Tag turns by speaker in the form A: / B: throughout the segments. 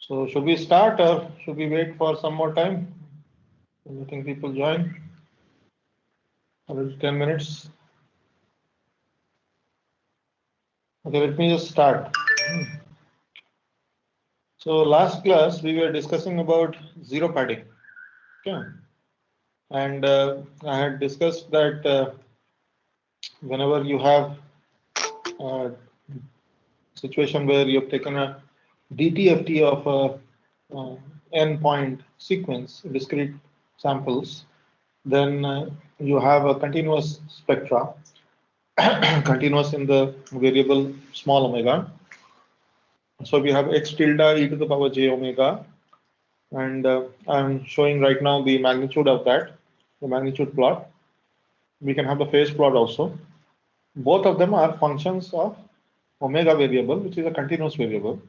A: So should we start or should we wait for some more time? You think people join? Or 10 minutes? Okay, let me just start. So last class we were discussing about zero padding. Okay. And I had discussed that whenever you have a situation where you have taken a DTFT of a n point sequence, discrete samples, then you have a continuous spectra, continuous in the variable small omega. So we have x tilde e to the power j omega, and I'm showing right now the magnitude of that, the magnitude plot. We can have the phase plot also. Both of them are functions of omega variable, which is a continuous variable.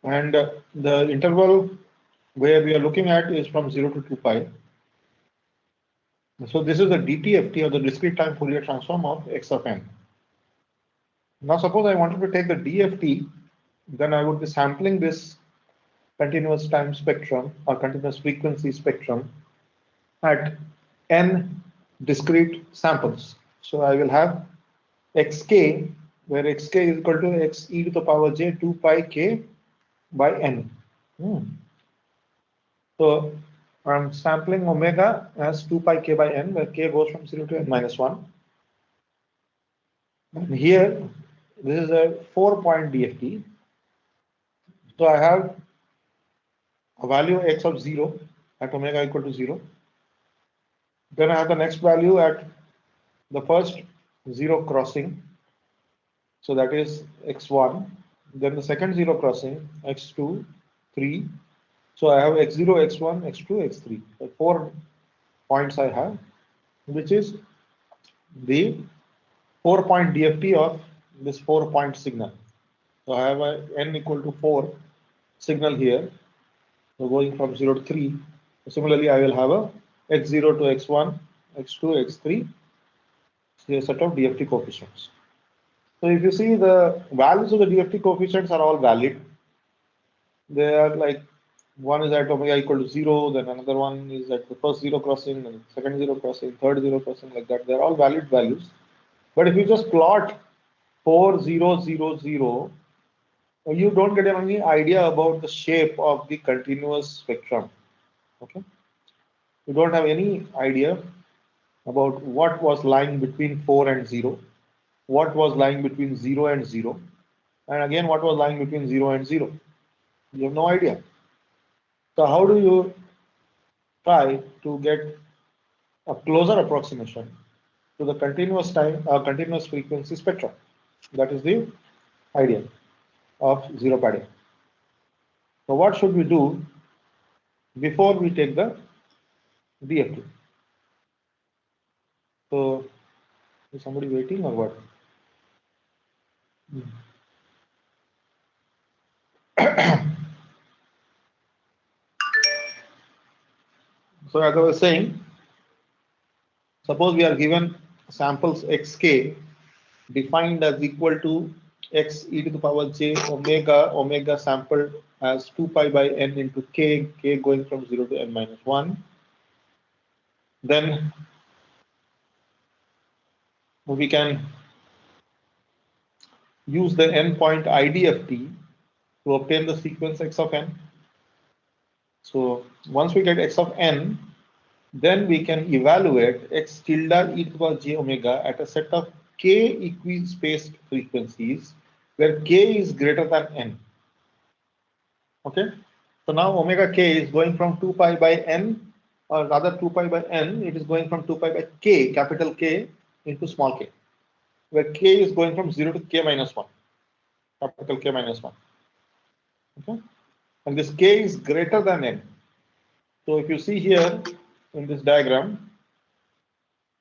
A: And the interval where we are looking at is from 0 to 2 pi. So this is the DTFT, or the discrete time Fourier transform of x of n. Now suppose I wanted to take the DFT, then I would be sampling this continuous time spectrum or continuous frequency spectrum at n discrete samples. So I will have xk, where xk is equal to x e to the power j 2 pi k by n. So I'm sampling omega as 2 pi k by n, where k goes from 0 to n minus 1. And here, this is a 4-point DFT. So I have a value x of 0 at omega equal to 0. Then I have the next value at the first 0 crossing. So that is x1. Then the second 0 crossing, x2, 3. So I have x0, x1, x2, x3. So 4 points I have, which is the 4-point DFT of this 4-point signal. So I have a n equal to 4 signal here. So going from 0 to 3. Similarly, I will have a x0 to x1, x2, x3. So a set of DFT coefficients. So if you see, the values of the DFT coefficients are all valid. They are like, one is at omega equal to 0, then another one is at the first 0 crossing, then second 0 crossing, third 0 crossing, like that. They're all valid values. But if you just plot 4, 0, 0, 0, you don't get any idea about the shape of the continuous spectrum. Okay, you don't have any idea about what was lying between 4 and 0, what was lying between 0 and 0, and again what was lying between 0 and 0. You have no idea. So how do you try to get a closer approximation to the continuous time, continuous frequency spectrum? That is the idea of zero padding. So what should we do before we take the DFT? So is somebody waiting or what? So as I was saying, suppose we are given samples xk defined as equal to x e to the power j omega, omega sampled as 2 pi by n into k, k going from 0 to n minus 1. Then we can use the n-point IDFT to obtain the sequence x of n. So once we get x of n, then we can evaluate x tilde e to the power j omega at a set of k equispaced frequencies where k is greater than n. Okay, so now omega k is going from 2 pi by n, or rather 2 pi by n, it is going from 2 pi by k, capital K, into small k, where k is going from 0 to k minus 1, capital K minus 1. Okay, and this k is greater than n. So if you see here in this diagram,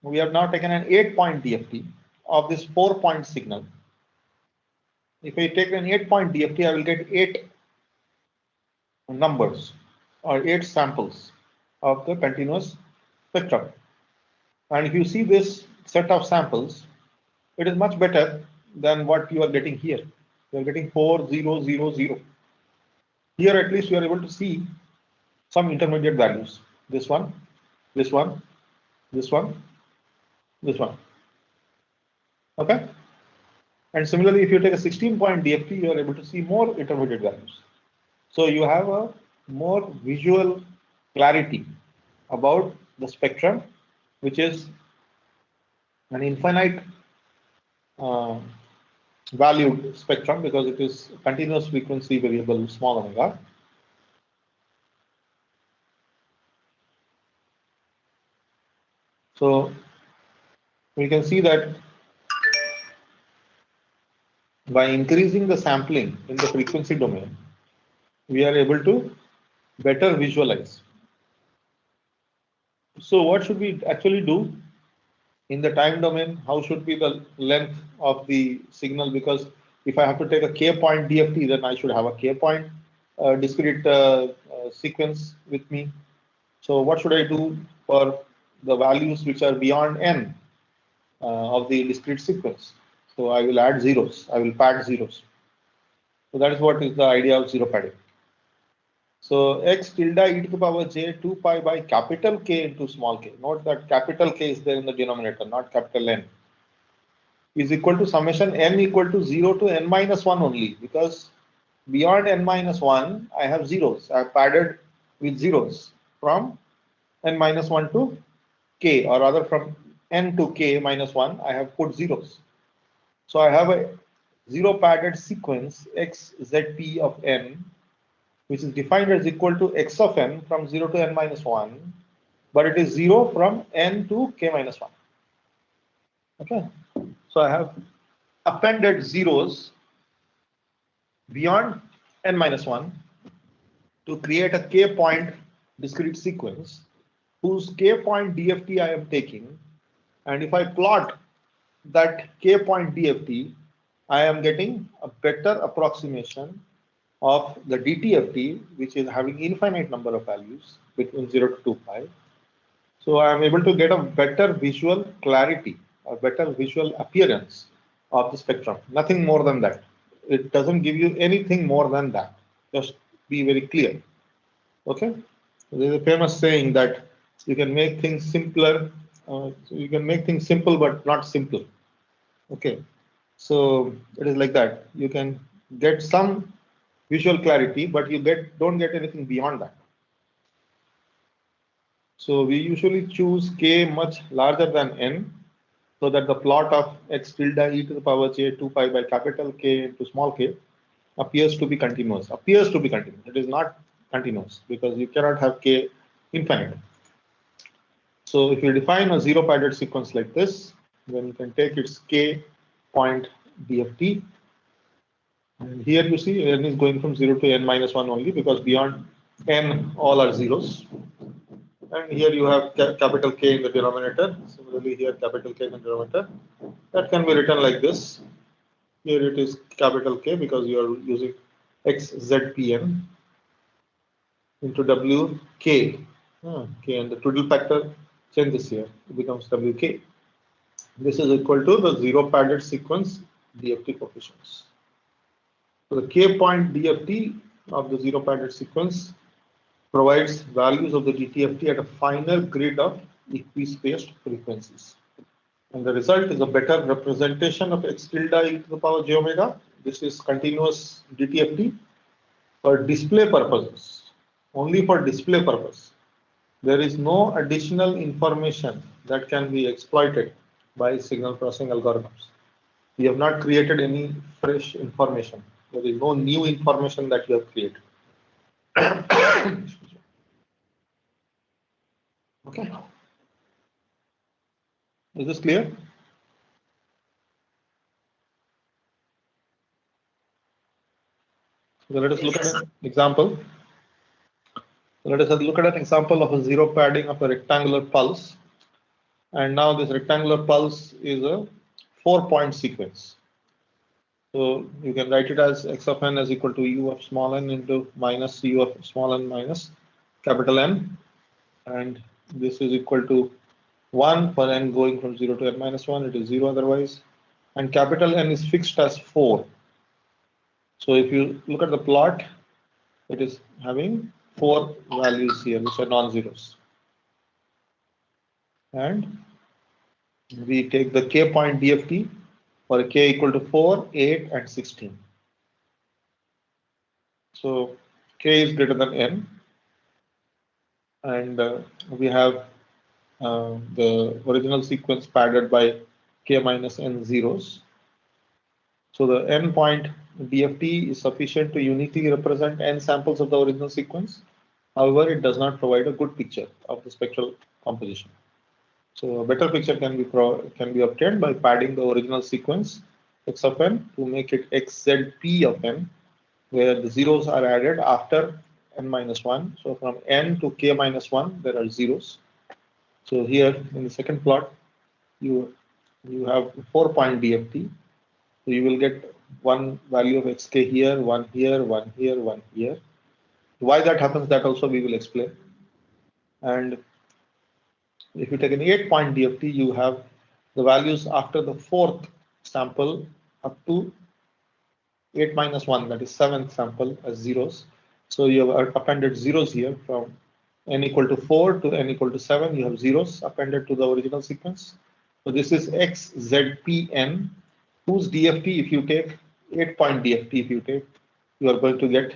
A: we have now taken an 8-point DFT of this 4-point signal. If I take an 8-point DFT, I will get 8 numbers or 8 samples of the continuous spectrum. And if you see this set of samples, it is much better than what you are getting here. You are getting 4, 0, 0, 0. Here at least you are able to see some intermediate values. This one, this one, this one, this one. Okay. And similarly, if you take a 16-point DFT, you are able to see more intermediate values. So you have a more visual clarity about the spectrum, which is an infinite valued spectrum because it is continuous frequency variable small omega. So we can see that by increasing the sampling in the frequency domain, we are able to better visualize. So what should we actually do in the time domain? How should be the length of the signal? Because if I have to take a k point DFT, then I should have a k point discrete sequence with me. So what should I do for the values which are beyond n of the discrete sequence? So I will add zeros. I will pad zeros. So that is what is the idea of zero padding. So x tilde e to the power j 2 pi by capital K into small k. Note that capital K is there in the denominator, not capital N. Is equal to summation n equal to 0 to n minus 1 only, because beyond n minus 1 I have zeros. I have padded with zeros from n minus 1 to k, or rather from n to k minus 1 I have put zeros. So I have a zero padded sequence x zp of n, which is defined as equal to x of n from 0 to n minus 1, but it is 0 from n to k minus 1. Okay, so I have appended zeros beyond n minus 1 to create a k point discrete sequence whose k point DFT I am taking, and if I plot that k point DFT, I am getting a better approximation of the DTFT, which is having infinite number of values between 0 to 2 pi. So I am able to get a better visual clarity, a better visual appearance of the spectrum. Nothing more than that. It doesn't give you anything more than that. Just be very clear. Okay. There is a famous saying that you can make things simpler. You can make things simple but not simple. Okay. So it is like that. You can get some visual clarity, but you don't get anything beyond that. So we usually choose k much larger than n, so that the plot of x tilde e to the power j 2 pi by capital K into small k appears to be continuous. Appears to be continuous. It is not continuous because you cannot have k infinite. So if you define a zero padded sequence like this, then you can take its k point DFT. And here you see n is going from 0 to n minus 1 only, because beyond n all are zeros. And here you have capital K in the denominator. Similarly, here capital K in the denominator. That can be written like this. Here it is capital K because you are using XZPN into WK. K, and the twiddle factor changes here. It becomes WK. This is equal to the zero padded sequence DFT coefficients. So the K point DFT of the zero padded sequence provides values of the DTFT at a finer grid of equispaced frequencies. And the result is a better representation of x tilde e to the power j omega. This is continuous DTFT for display purposes, only for display purpose. There is no additional information that can be exploited by signal processing algorithms. We have not created any fresh information. There is no new information that you have created. Okay. Is this clear? So let us look at an example. Let us look at an example of a zero padding of a rectangular pulse. And now this rectangular pulse is a 4-point sequence. So you can write it as x of n is equal to u of small n into minus u of small n minus capital N. And this is equal to 1 for n going from 0 to n minus 1. It is 0 otherwise. And capital N is fixed as 4. So if you look at the plot, it is having 4 values here which are non-zeros, and we take the k point DFT for k equal to 4, 8 and 16. So k is greater than n, and we have the original sequence padded by k minus n zeros. So the n point DFT is sufficient to uniquely represent n samples of the original sequence. However, it does not provide a good picture of the spectral composition. So a better picture can be obtained by padding the original sequence x of n to make it xzp of n, where the zeros are added after n minus 1. So from n to k minus 1, there are zeros. So here in the second plot, you have 4-point DFT. So you will get one value of xk here, one here, one here, one here. Why that happens, that also we will explain. And if you take an 8-point DFT, you have the values after the 4th sample up to 8 minus 1, that is 7th sample as zeros. So you have appended zeros here from n equal to 4 to n equal to 7. You have zeros appended to the original sequence. So this is xzpn, whose DFT, if you take 8-point DFT, if you take, you are going to get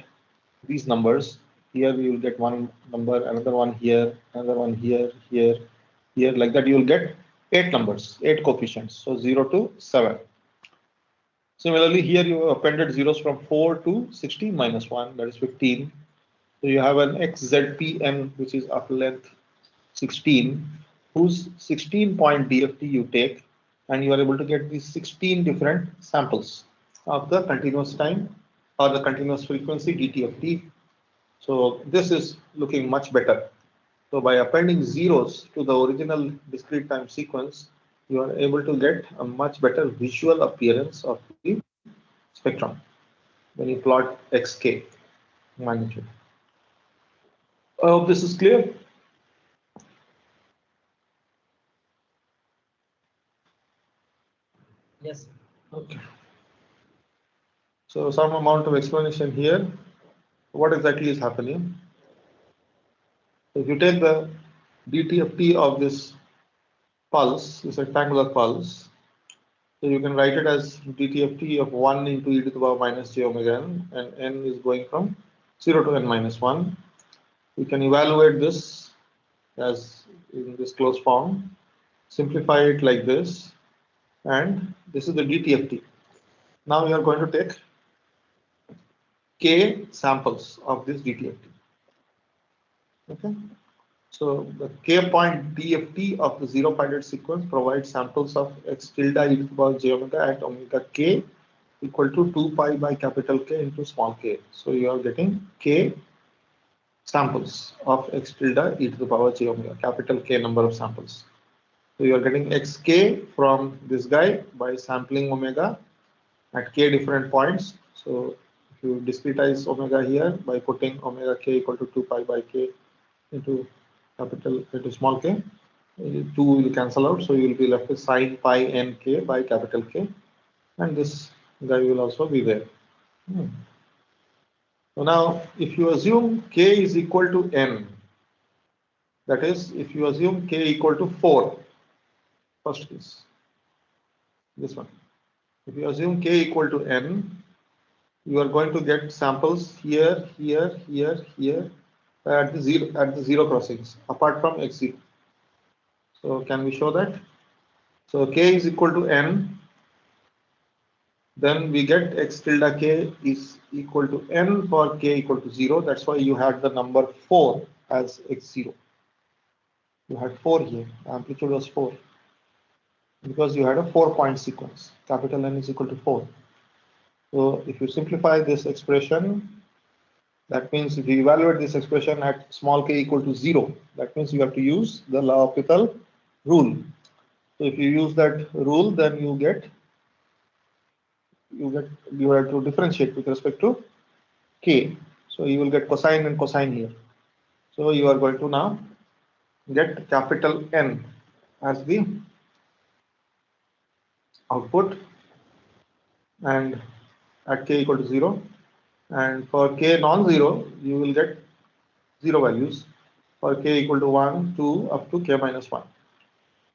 A: these numbers. Here you will get one number, another one here, another one here, here, here. Like that, you will get 8 numbers, 8 coefficients. So 0 to 7. Similarly, here you have appended zeros from 4 to 16 minus 1, that is 15. So you have an xzpn, which is of length 16, whose 16-point DFT you take, and you are able to get these 16 different samples of the continuous time or the continuous frequency DTFT. So this is looking much better. So by appending zeros to the original discrete time sequence, you are able to get a much better visual appearance of the spectrum when you plot xk magnitude. I hope this is clear.
B: Yes.
A: Okay. So some amount of explanation here. What exactly is happening? So if you take the DTFT of this pulse, this rectangular pulse, so you can write it as DTFT of 1 into e to the power minus j omega n, and n is going from 0 to n minus 1. We can evaluate this as in this closed form, simplify it like this, and this is the DTFT. Now we are going to take k samples of this DTFT. Okay. So the k point DFT of the 0-pointed sequence provides samples of x tilde e to the power j omega at omega k equal to 2 pi by capital K into small k. So you are getting k samples of x tilde e to the power j omega, capital K number of samples. So you are getting xk from this guy by sampling omega at k different points. So if you discretize omega here by putting omega k equal to 2 pi by k into small k, 2 will cancel out, so you will be left with sine pi n k by capital K, and this guy will also be there. So now if you assume k is equal to n, that is if you assume k equal to 4, first case, this one, if you assume k equal to n, you are going to get samples here, here, here, here at the zero crossings apart from x0. So can we show that? So k is equal to n, then we get x tilde k is equal to n for k equal to 0. That's why you had the number 4 as x0. You had 4 here, the amplitude was 4, because you had a 4-point sequence. Capital N is equal to 4. So if you simplify this expression, that means if you evaluate this expression at small k equal to 0, that means you have to use the L'Hopital rule. So if you use that rule, then you have to differentiate with respect to k. So you will get cosine and cosine here. So you are going to now get capital N as the output, and at k equal to 0, and for k non-zero, you will get 0 values for k equal to 1, 2, up to k minus 1.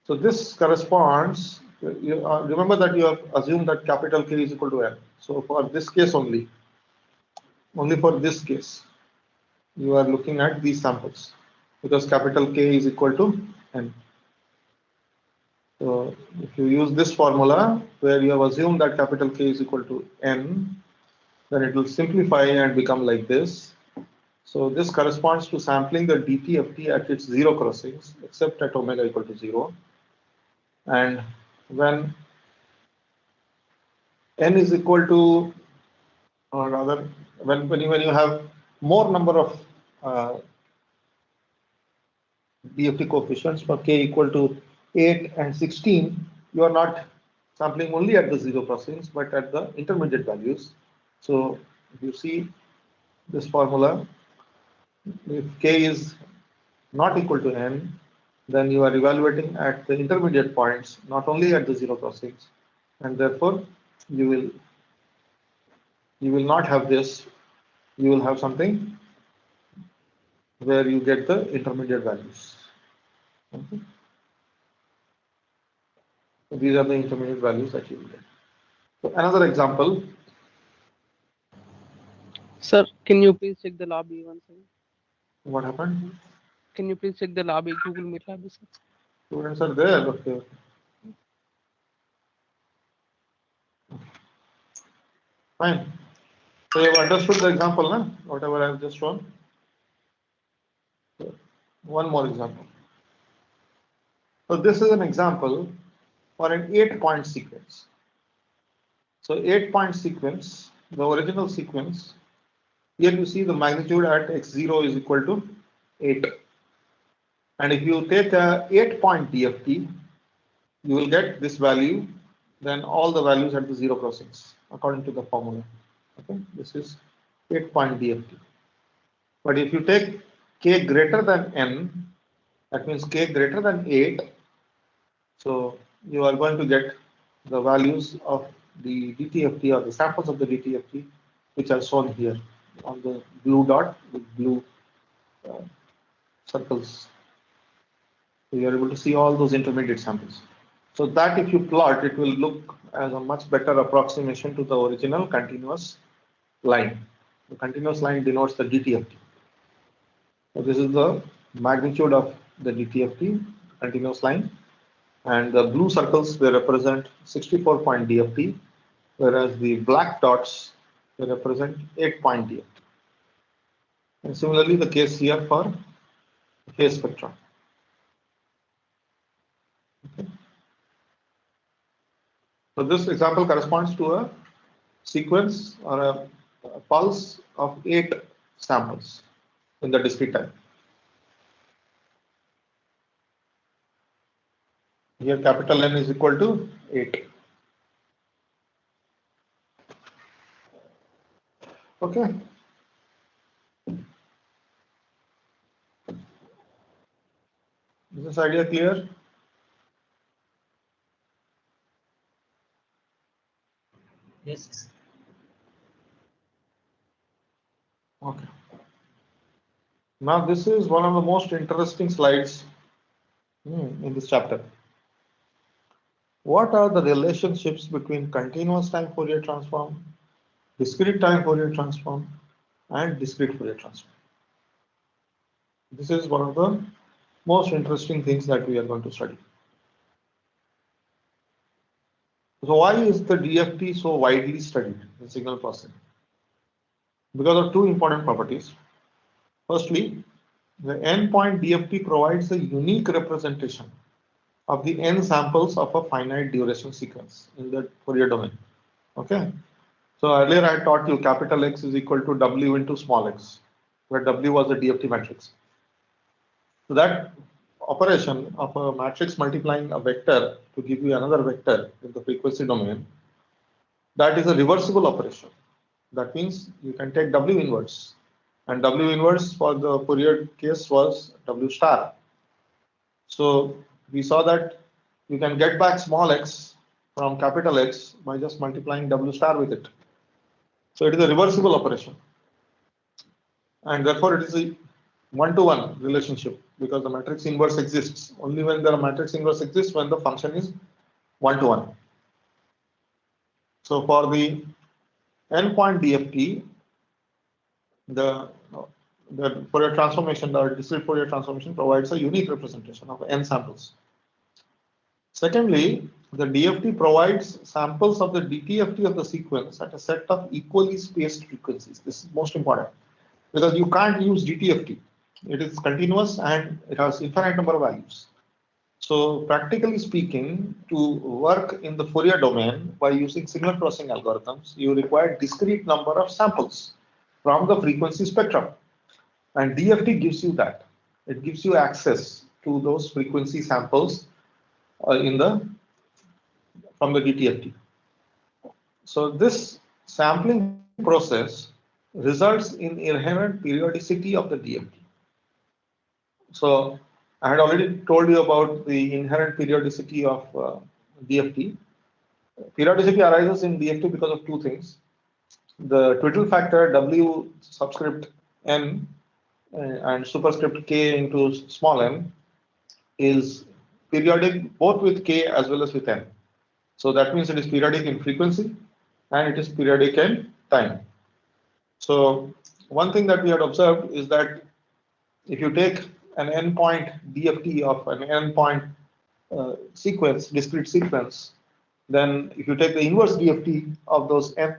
A: So this corresponds, remember that you have assumed that capital K is equal to n. So for this case only for this case, you are looking at these samples because capital K is equal to n. So if you use this formula where you have assumed that capital K is equal to n, then it will simplify and become like this. So this corresponds to sampling the DTFT at its zero crossings, except at omega equal to 0. And when n is equal to, or rather, when you have more number of DFT coefficients for k equal to 8 and 16, you are not sampling only at the zero crossings, but at the intermediate values. So if you see this formula, if k is not equal to n, then you are evaluating at the intermediate points, not only at the zero crossings, and therefore you will not have this. You will have something where you get the intermediate values. Okay. So these are the intermediate values that you will get. So another example.
B: Sir, can you please check the lobby once again?
A: What happened?
B: Can you please check the lobby, Google Meet lobby, sir?
A: Students are there. Okay. Fine. So you have understood the example, na? Whatever I have just shown. So one more example. So this is an example for an 8-point sequence. So 8-point sequence, the original sequence, here you see the magnitude at x0 is equal to 8. And if you take a 8-point DFT, you will get this value, then all the values at the zero crossings according to the formula. Okay, this is 8-point DFT. But if you take k greater than n, that means k greater than 8, so you are going to get the values of the DTFT or the samples of the DTFT, which are shown here on the blue dot with blue uh, circles. So you are able to see all those intermediate samples. So that if you plot, it will look as a much better approximation to the original continuous line. The continuous line denotes the DTFT. So this is the magnitude of the DTFT, continuous line. And the blue circles, they represent 64-point DFT, whereas the black dots, they represent 8-point DFT. And similarly, the case here for phase spectrum. Okay. So this example corresponds to a sequence or a pulse of 8 samples in the discrete time. Here capital N is equal to 8. Okay. Is this idea clear?
C: Yes.
A: Okay. Now this is one of the most interesting slides in this chapter. What are the relationships between continuous time Fourier transform, discrete time Fourier transform, and discrete Fourier transform? This is one of the most interesting things that we are going to study. So why is the DFT so widely studied in signal processing? Because of two important properties. Firstly, the n-point DFT provides a unique representation of the n samples of a finite duration sequence in the Fourier domain. Okay. So earlier I taught you capital X is equal to W into small x, where W was the DFT matrix. So that operation of a matrix multiplying a vector to give you another vector in the frequency domain, that is a reversible operation. That means you can take W inverse, and W inverse for the Fourier case was W star. So we saw that you can get back small x from capital X by just multiplying W star with it. So it is a reversible operation, and therefore it is a one-to-one relationship because the matrix inverse exists only when the matrix inverse exists when the function is one-to-one. So for the n-point DFT, the Fourier transformation, the discrete Fourier transformation provides a unique representation of n samples. Secondly, the DFT provides samples of the DTFT of the sequence at a set of equally spaced frequencies. This is most important because you can't use DTFT. It is continuous and it has infinite number of values. So practically speaking, to work in the Fourier domain by using signal processing algorithms, you require discrete number of samples from the frequency spectrum. And DFT gives you that. It gives you access to those frequency samples from the DTFT. So this sampling process results in inherent periodicity of the DFT. So I had already told you about the inherent periodicity of DFT. Periodicity arises in DFT because of two things. The twiddle factor W subscript n and superscript k into small n is periodic both with k as well as with n. So that means it is periodic in frequency and it is periodic in time. So one thing that we had observed is that if you take an n-point DFT of an n-point sequence, discrete sequence, then if you take the inverse DFT of those n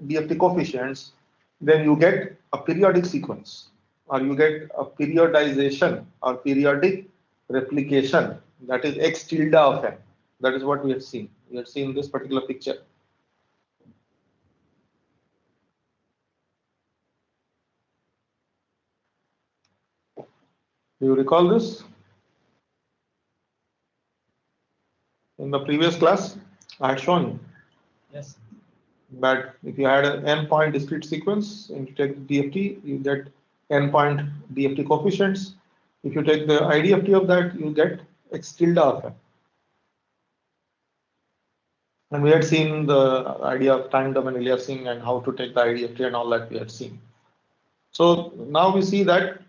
A: DFT coefficients, then you get a periodic sequence, or you get a periodization or periodic replication, that is x tilde of n. That is what we have seen. We have seen this particular picture. Do you recall this? In the previous class, I had shown you.
C: Yes.
A: But if you had an n-point discrete sequence and you take DFT, you get n-point DFT coefficients. If you take the IDFT of that, you get x tilde of n. And we had seen the idea of time domain aliasing and how to take the IDFT and all that we had seen. So now we see that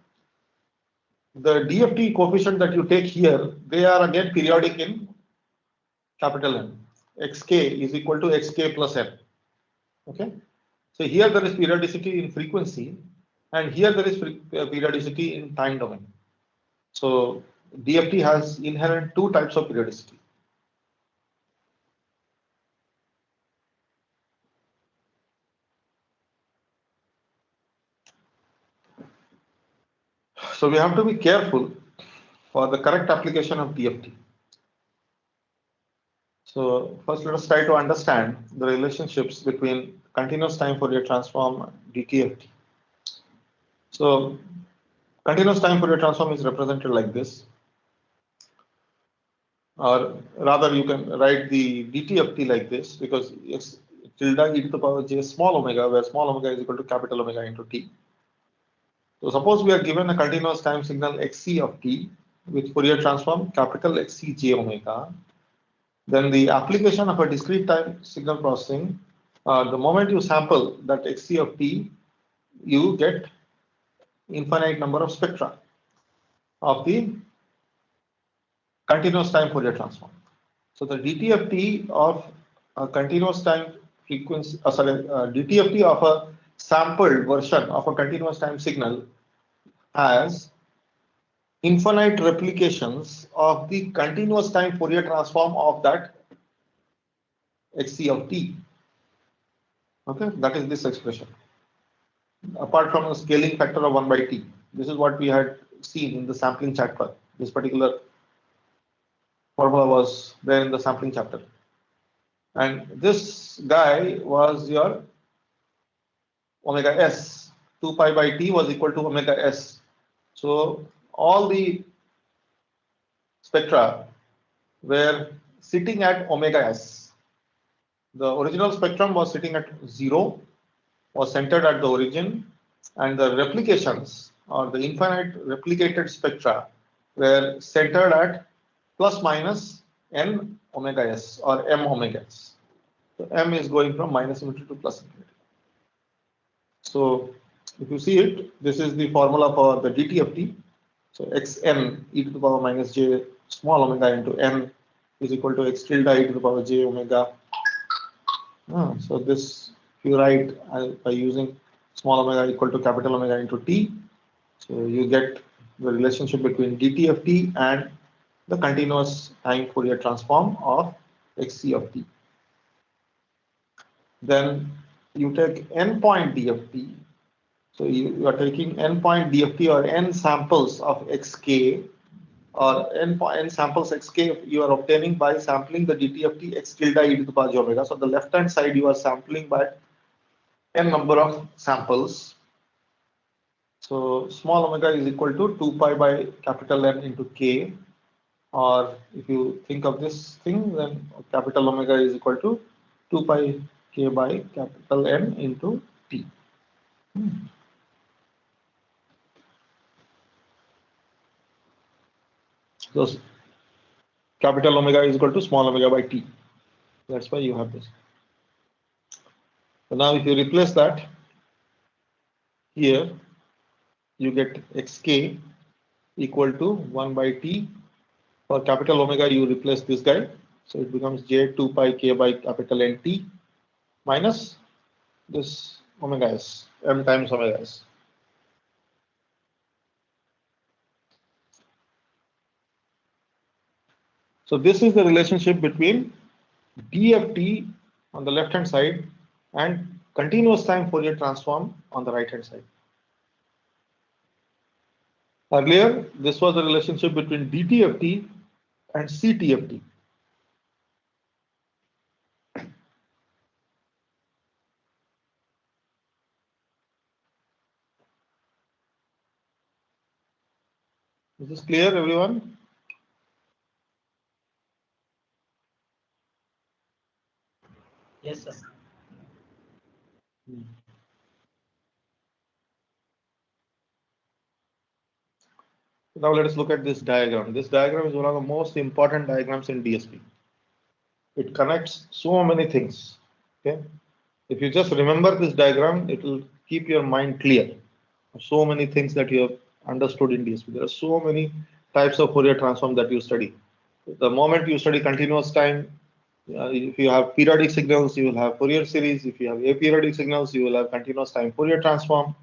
A: the DFT coefficient that you take here, they are again periodic in capital N. Xk is equal to xk plus n. Okay. So here there is periodicity in frequency, and here there is periodicity in time domain. So DFT has inherent two types of periodicity. So we have to be careful for the correct application of DFT. So first let us try to understand the relationships between continuous time Fourier transform and DTFT. So continuous time Fourier transform is represented like this, or rather you can write the DTFT like this, because it's tilde e to the power j small omega, where small omega is equal to capital omega into t. So suppose we are given a continuous time signal xc of t with Fourier transform capital Xc j omega, then the application of a discrete time signal processing, the moment you sample that xc of t, you get infinite number of spectra of the continuous time Fourier transform. So the DTFT of a continuous time frequency, DTFT of a sampled version of a continuous time signal has infinite replications of the continuous time Fourier transform of that xc of t. Okay, that is this expression. Apart from a scaling factor of 1 by t, this is what we had seen in the sampling chapter. This particular formula was there in the sampling chapter. And this guy was your omega s. 2 pi by t was equal to omega s. So all the spectra were sitting at omega s. The original spectrum was sitting at 0, was centered at the origin, and the replications or the infinite replicated spectra were centered at plus minus n omega s or m omega s. So m is going from minus infinity to plus infinity. So if you see it, this is the formula for the dt of t. So xn e to the power minus j small omega into n is equal to x tilde e to the power j omega. So this if you write by using small omega equal to capital omega into t, so you get the relationship between dt of t and the continuous time Fourier transform of xc of t. Then you take n point d of t. So you are taking n point d of t or n samples of xk or n samples xk you are obtaining by sampling the dt of t x tilde e to the power j omega. So the left hand side you are sampling by n number of samples. So small omega is equal to 2 pi by capital N into k, or if you think of this thing, then capital omega is equal to 2 pi k by capital N into t. So capital omega is equal to small omega by t. That's why you have this. So now if you replace that here, you get xk equal to 1 by t. For capital omega, you replace this guy. So it becomes j 2 pi k by capital N t minus this omega s, m times omega s. So this is the relationship between DFT on the left hand side and continuous time Fourier transform on the right hand side. Earlier, this was the relationship between DTFT and CTFT. Is this clear, everyone?
C: Yes, sir.
A: Now let us look at this diagram. This diagram is one of the most important diagrams in DSP. It connects so many things. Okay, if you just remember this diagram, it will keep your mind clear. So many things that you have understood in DSP. There are so many types of Fourier transform that you study. The moment you study continuous time, if you have periodic signals, you will have Fourier series. If you have aperiodic signals, you will have continuous time Fourier transform.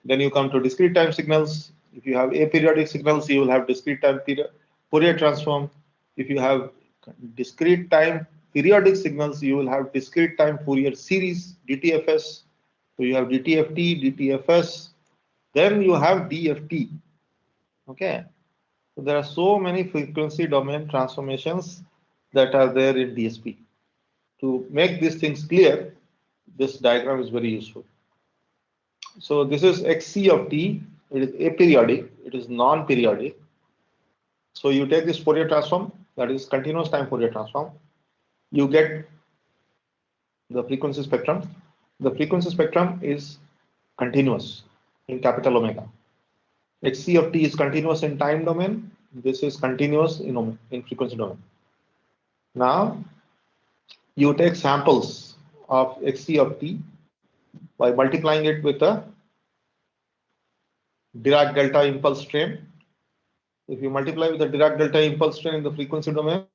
A: Then you come to discrete time signals. If you have aperiodic signals, you will have discrete time Fourier transform. If you have discrete time periodic signals, you will have discrete time Fourier series, DTFS. So you have DTFT, DTFS. Then you have DFT. Okay. So there are so many frequency domain transformations that are there in DSP. To make these things clear, this diagram is very useful. So this is xc of t. It is aperiodic. It is non-periodic. So you take this Fourier transform, that is continuous time Fourier transform. You get the frequency spectrum. The frequency spectrum is continuous in capital omega. Xc of t is continuous in time domain. This is continuous in frequency domain. Now you take samples of xc of t by multiplying it with a Dirac delta impulse train. If you multiply with the Dirac delta impulse train in the frequency domain,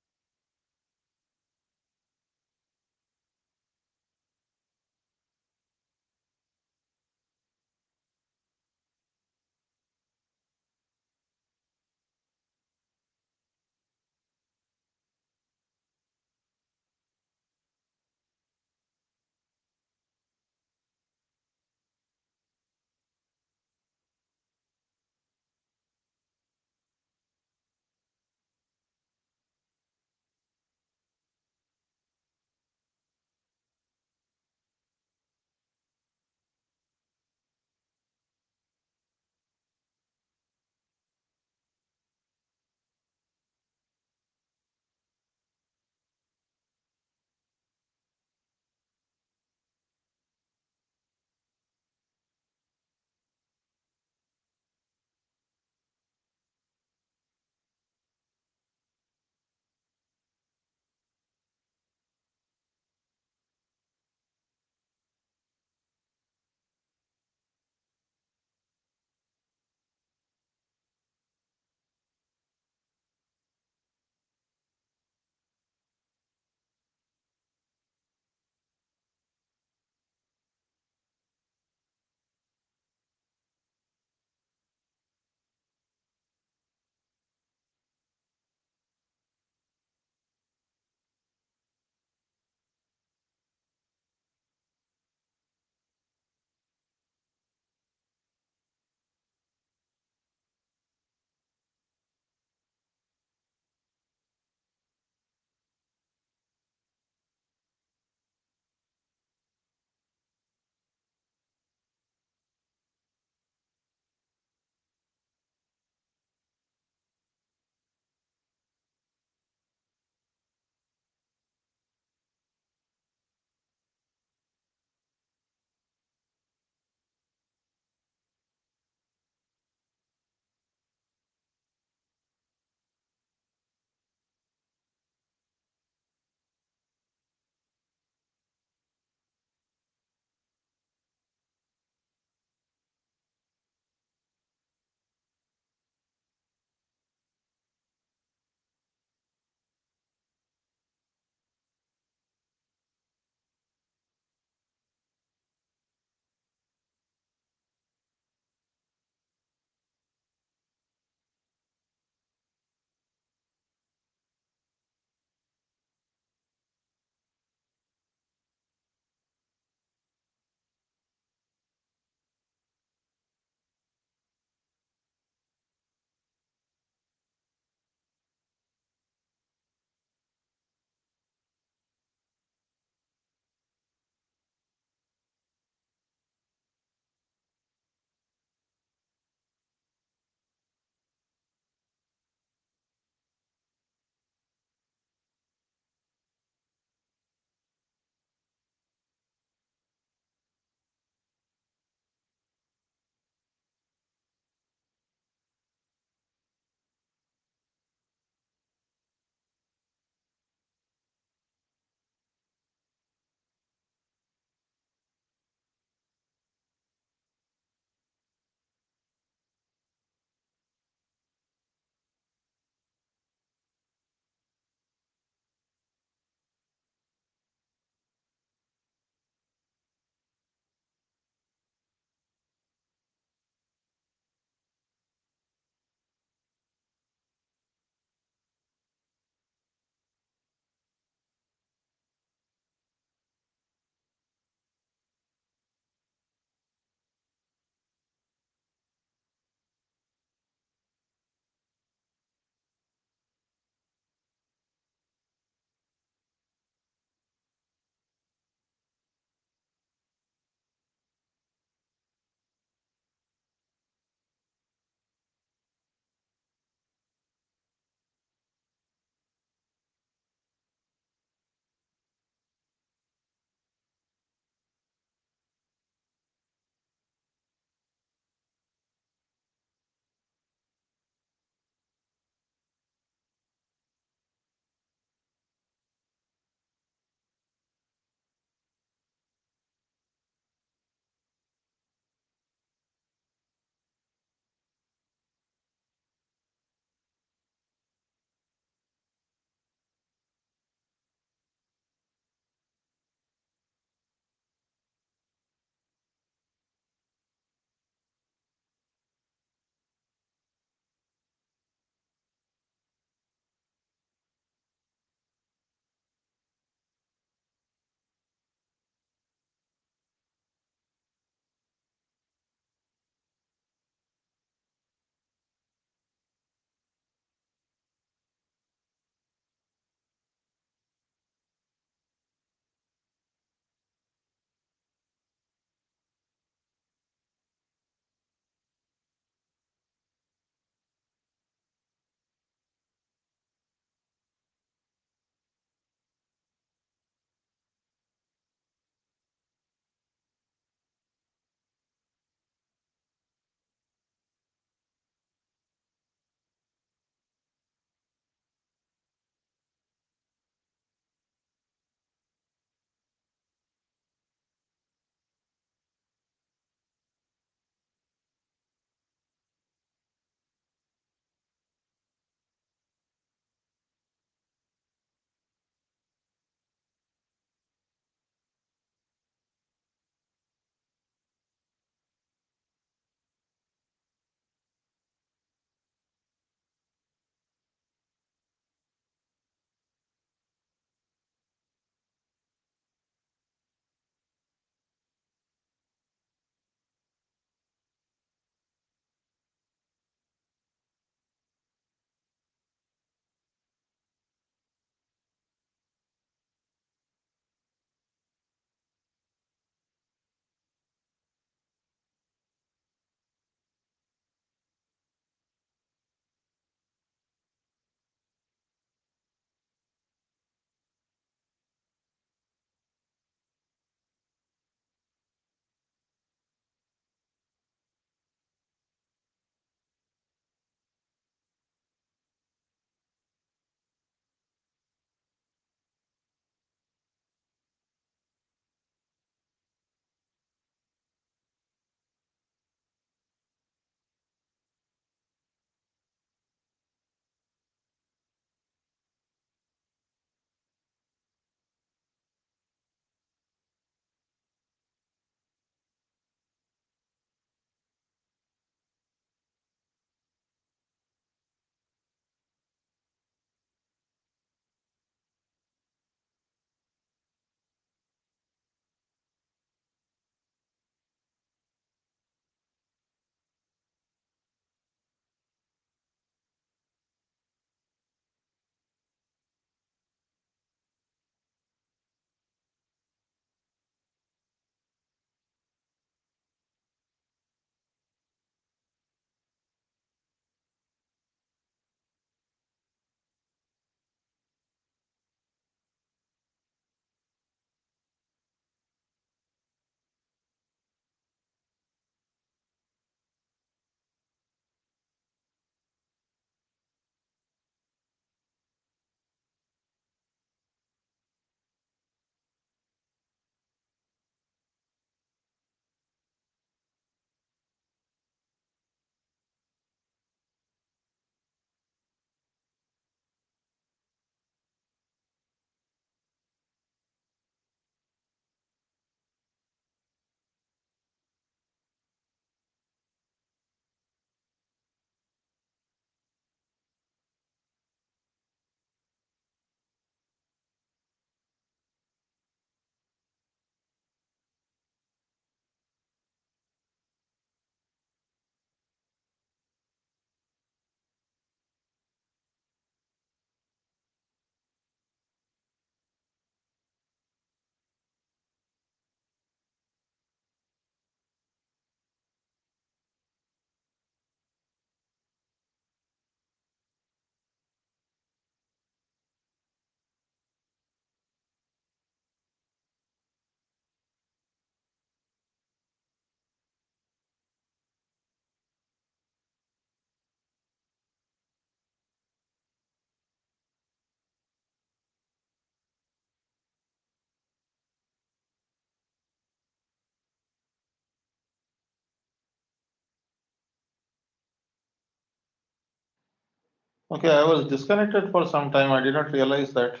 A: Okay, I was disconnected for some time. I did not realize that.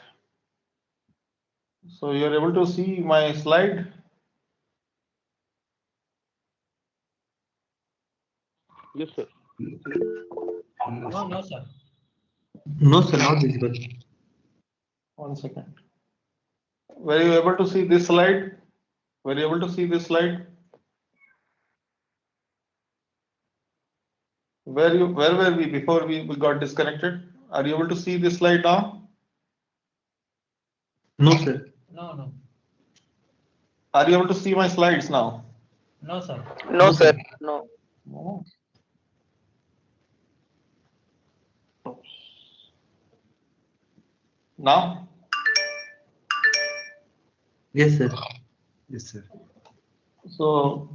A: So you are able to see my slide.
B: Yes, sir.
C: No, sir.
D: No, sir, not visible.
A: 1 second. Were you able to see this slide? Were you able to see this slide? Where were we before we got disconnected? Are you able to see this slide now?
D: No, sir.
C: No.
A: Are you able to see my slides now?
C: No, sir.
B: No, sir. No.
A: No. Now?
D: Yes, sir. Yes, sir.
A: So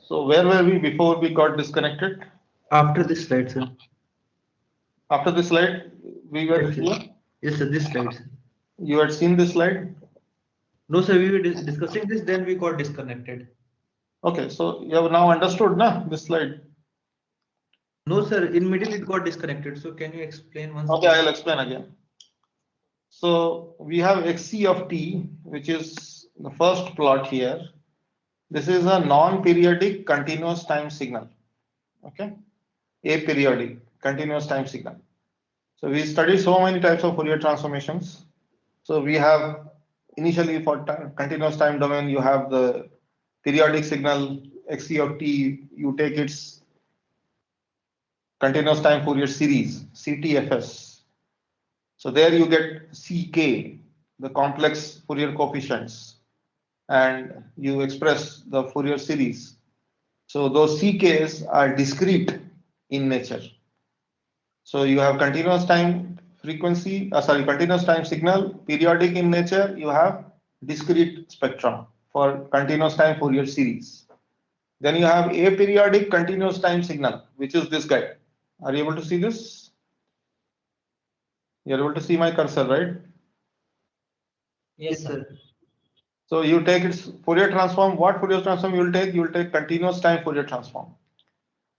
A: where were we before we got disconnected?
D: After this slide, sir.
A: After this slide, we were
D: Yes, sir.
A: here.
D: Yes, sir. This slide, sir.
A: You had seen this slide?
D: No, sir. We were discussing this, then we got disconnected.
A: Okay, so you have now understood, na, this slide?
D: No, sir. In middle, it got disconnected. So can you explain once?
A: Okay, I'll explain again. So we have XC of t, which is the first plot here. This is a non-periodic continuous time signal. Okay, aperiodic continuous time signal. So we studied so many types of Fourier transformations. So we have initially for continuous time domain, you have the periodic signal XC of t. You take its continuous time Fourier series, CTFS. So there you get CK, the complex Fourier coefficients, and you express the Fourier series. So those CKs are discrete in nature. So you have continuous time frequency, continuous time signal, periodic in nature, you have discrete spectrum for continuous time Fourier series. Then you have aperiodic continuous time signal, which is this guy. Are you able to see this? You're able to see my cursor, right?
C: Yes, sir.
A: So you take its Fourier transform. What Fourier transform you will take? You will take continuous time Fourier transform.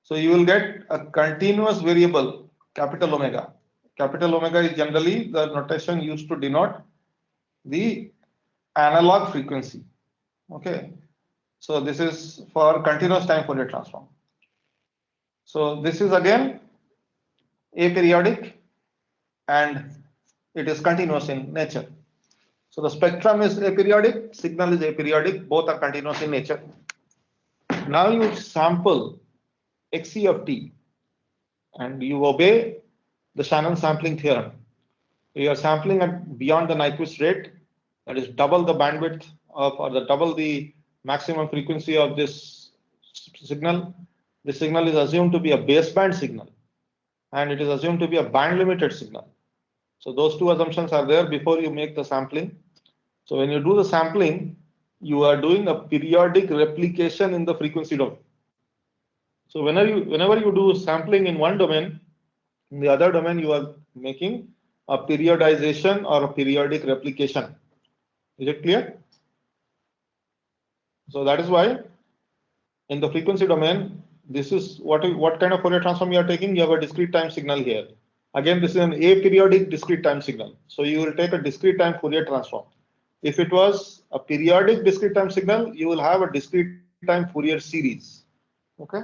A: So you will get a continuous variable, capital omega. Capital omega is generally the notation used to denote the analog frequency. Okay. So this is for continuous time Fourier transform. So this is again aperiodic and it is continuous in nature. So the spectrum is aperiodic, signal is aperiodic, both are continuous in nature. Now you sample XC of t and you obey the Shannon sampling theorem. You are sampling at beyond the Nyquist rate, that is double the bandwidth of or double the maximum frequency of this signal. The signal is assumed to be a baseband signal and it is assumed to be a band limited signal. So those two assumptions are there before you make the sampling. So when you do the sampling, you are doing a periodic replication in the frequency domain. So whenever you do sampling in one domain, in the other domain you are making a periodization or a periodic replication. Is it clear? So that is why in the frequency domain, this is what kind of Fourier transform you are taking. You have a discrete time signal here. Again, this is an aperiodic discrete time signal. So you will take a discrete time Fourier transform. If it was a periodic discrete time signal, you will have a discrete time Fourier series. Okay.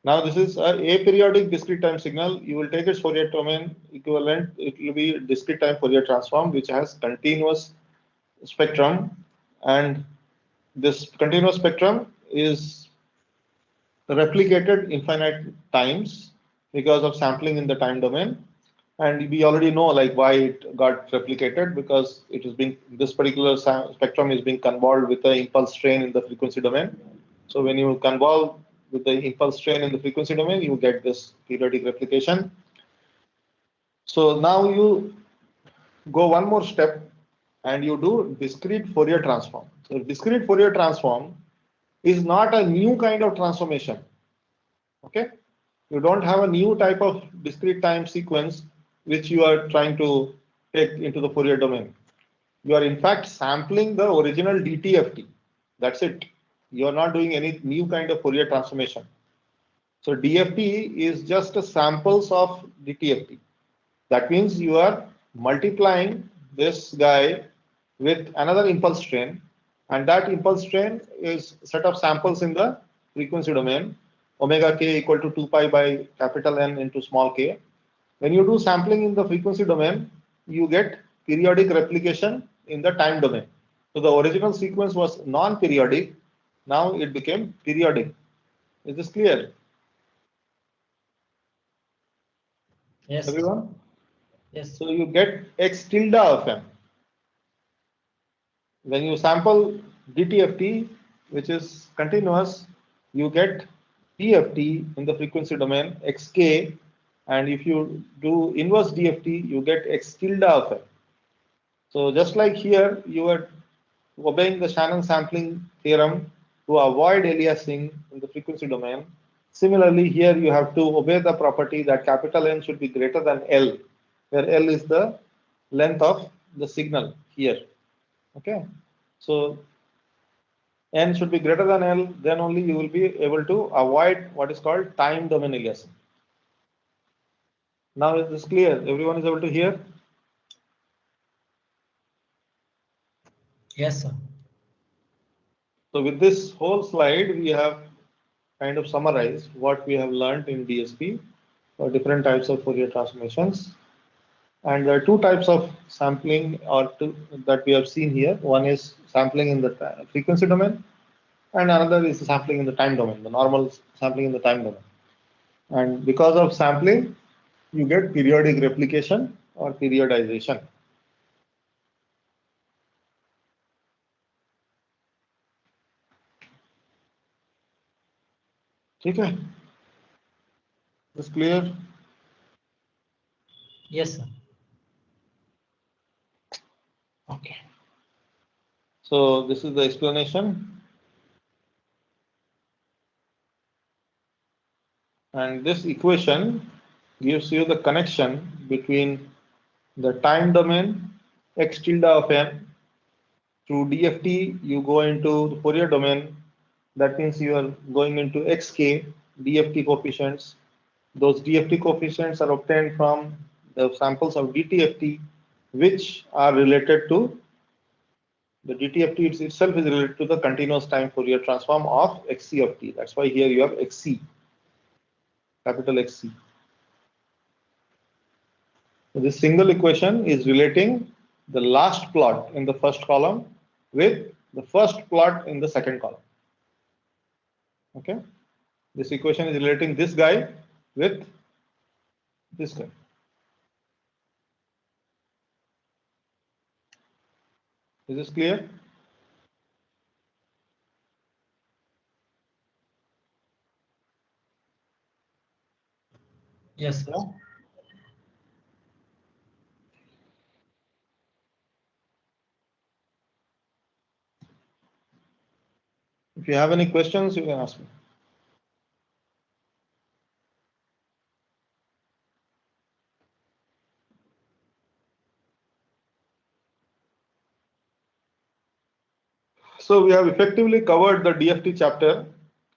A: Now this is a aperiodic discrete time signal. You will take its Fourier domain equivalent. It will be discrete time Fourier transform, which has continuous spectrum, and this continuous spectrum is replicated infinite times because of sampling in the time domain. And we already know like why it got replicated, because it is being, this particular spectrum is being convolved with the impulse train in the frequency domain. So when you convolve with the impulse train in the frequency domain, you get this periodic replication. So now you go one more step and you do discrete Fourier transform. So discrete Fourier transform is not a new kind of transformation. Okay, you don't have a new type of discrete time sequence which you are trying to take into the Fourier domain. You are in fact sampling the original DTFT. That's it. You are not doing any new kind of Fourier transformation. So DFT is just a samples of DTFT. That means you are multiplying this guy with another impulse train, and that impulse train is set of samples in the frequency domain, omega k equal to 2 pi by capital N into small k. When you do sampling in the frequency domain, you get periodic replication in the time domain. So the original sequence was non-periodic, now it became periodic. Is this clear?
C: Yes, sir.
A: Everyone?
C: Yes.
A: So you get x tilde of m. When you sample DTFT, which is continuous, you get DFT in the frequency domain xk, and if you do inverse DFT, you get x tilde of m. So just like here, you are obeying the Shannon sampling theorem to avoid aliasing in the frequency domain. Similarly, here you have to obey the property that capital N should be greater than L, where L is the length of the signal here. Okay, so N should be greater than L, then only you will be able to avoid what is called time domain aliasing. Now is this clear? Everyone is able to hear?
C: Yes, sir.
A: So with this whole slide, we have kind of summarized what we have learned in DSP for different types of Fourier transformations. And there are two types of sampling that we have seen here. One is sampling in the frequency domain, and another is sampling in the time domain, the normal sampling in the time domain. And because of sampling, you get periodic replication or periodization. Okay, is clear?
C: Yes, sir.
A: Okay. So this is the explanation. And this equation gives you the connection between the time domain x tilde of n. Through DFT, you go into the Fourier domain. That means you are going into xk DFT coefficients. Those DFT coefficients are obtained from the samples of DTFT, which are related to the DTFT itself is related to the continuous time Fourier transform of xc of t. That's why here you have xc, capital XC. So this single equation is relating the last plot in the first column with the first plot in the second column. Okay, this equation is relating this guy with this guy. Is this clear?
C: Yes, sir.
A: Yeah. If you have any questions, you can ask me. So we have effectively covered the DFT chapter,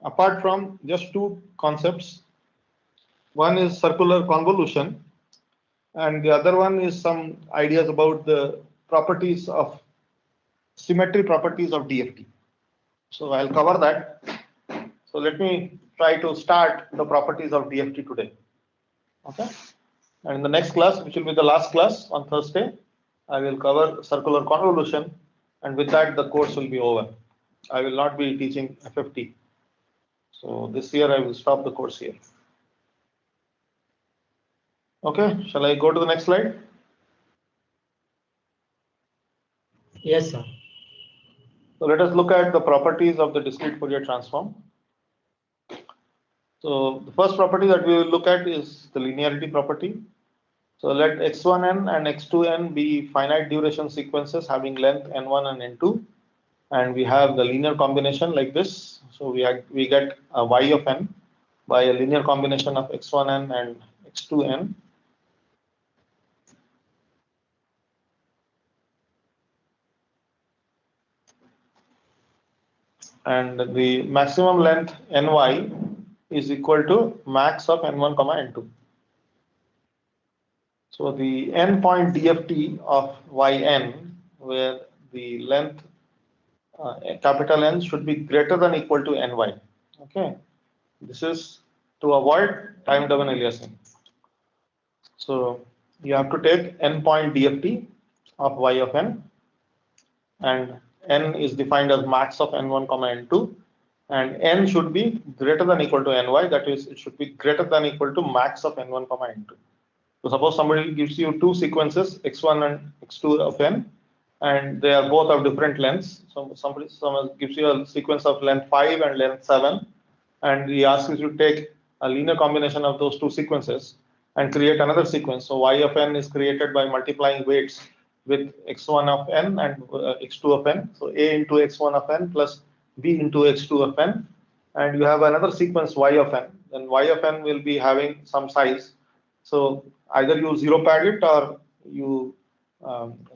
A: apart from just two concepts. One is circular convolution, and the other one is some ideas about the properties of symmetry properties of DFT. So I'll cover that. So let me try to start the properties of DFT today. Okay. And in the next class, which will be the last class on Thursday, I will cover circular convolution, and with that the course will be over. I will not be teaching FFT. So this year I will stop the course here. Okay, shall I go to the next slide?
C: Yes, sir.
A: So let us look at the properties of the discrete Fourier transform. So the first property that we will look at is the linearity property. So let x1n and x2n be finite duration sequences having length n1 and n2, and we have the linear combination like this. So we get a y of n by a linear combination of x1n and x2n. And the maximum length ny is equal to max of n1 comma n2. So the n point DFT of yn, where the length capital N should be greater than equal to ny. Okay, this is to avoid time domain aliasing. So you have to take n point DFT of y of n, and n is defined as max of n1 comma n2, and n should be greater than equal to ny. That is, it should be greater than equal to max of n1 comma n2. So suppose somebody gives you two sequences x1 and x2 of n, and they are both of different lengths. So someone gives you a sequence of length 5 and length 7, and he asks you to take a linear combination of those two sequences and create another sequence. So y of n is created by multiplying weights with x1 of n and x2 of n. So a into x1 of n plus b into x2 of n, and you have another sequence y of n. Then y of n will be having some size. So either you zero pad it, or you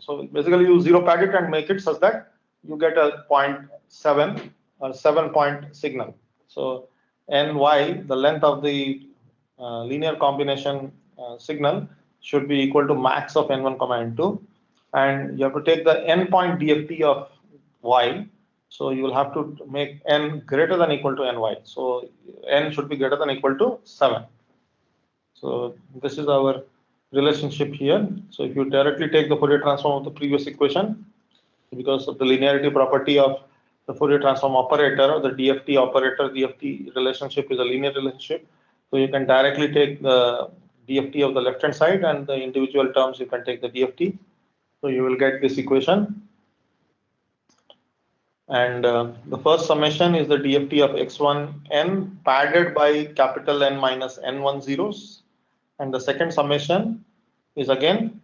A: so basically you zero pad it and make it such that you get a 0.7 or 7-point signal. So ny, the length of the linear combination signal, should be equal to max of n1 comma n2, and you have to take the n point DFT of y. So you will have to make n greater than equal to ny. So n should be greater than equal to 7. So this is our relationship here. So if you directly take the Fourier transform of the previous equation, because of the linearity property of the Fourier transform operator, the DFT operator, DFT relationship is a linear relationship. So you can directly take the DFT of the left hand side, and the individual terms you can take the DFT. So you will get this equation. And the first summation is the DFT of x1n padded by capital N minus n1 zeros. And the second summation is again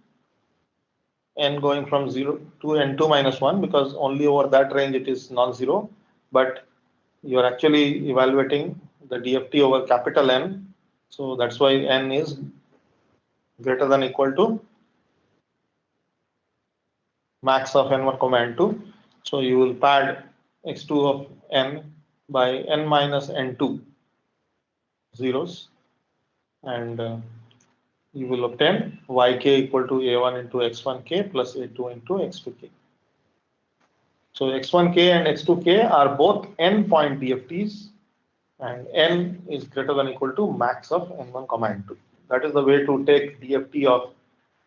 A: n going from 0 to n2 minus 1, because only over that range it is non-zero, but you are actually evaluating the DFT over capital N. So that's why n is greater than equal to max of n1 comma n2. So you will pad x2 of n by n minus n2 zeros, and you will obtain yk equal to a1 into x1k plus a2 into x2k. So x1k and x2k are both n point DFTs, and n is greater than equal to max of n1 comma n2. That is the way to take DFT of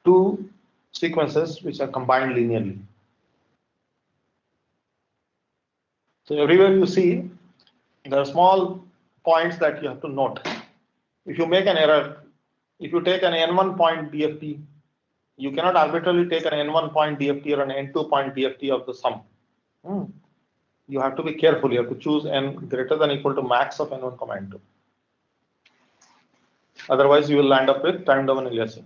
A: two sequences which are combined linearly. So everywhere you see, there are small points that you have to note. If you make an error, if you take an n1 point DFT, you cannot arbitrarily take an n1 point DFT or an n2 point DFT of the sum. You have to be careful. You have to choose n greater than equal to max of n1 comma n2. Otherwise, you will land up with time domain aliasing.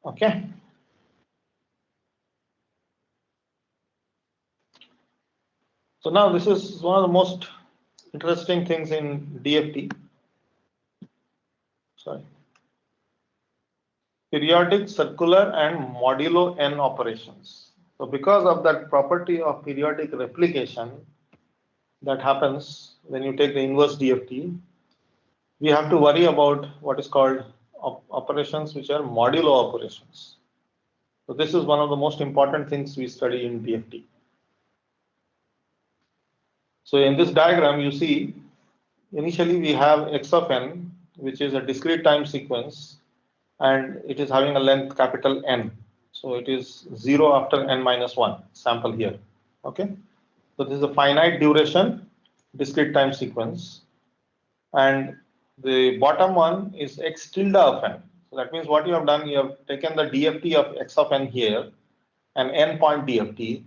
A: Okay. So now this is one of the most interesting things in DFT. Sorry. Periodic, circular, and modulo n operations. So because of that property of periodic replication that happens when you take the inverse DFT, we have to worry about what is called operations which are modulo operations. So this is one of the most important things we study in DFT. So in this diagram, you see, initially we have x of n, which is a discrete time sequence, and it is having a length capital N. So it is 0 after n minus 1 sample here. Okay. So this is a finite duration discrete time sequence, and the bottom one is x tilde of n. So that means what you have done, you have taken the DFT of x of n here, an n point DFT.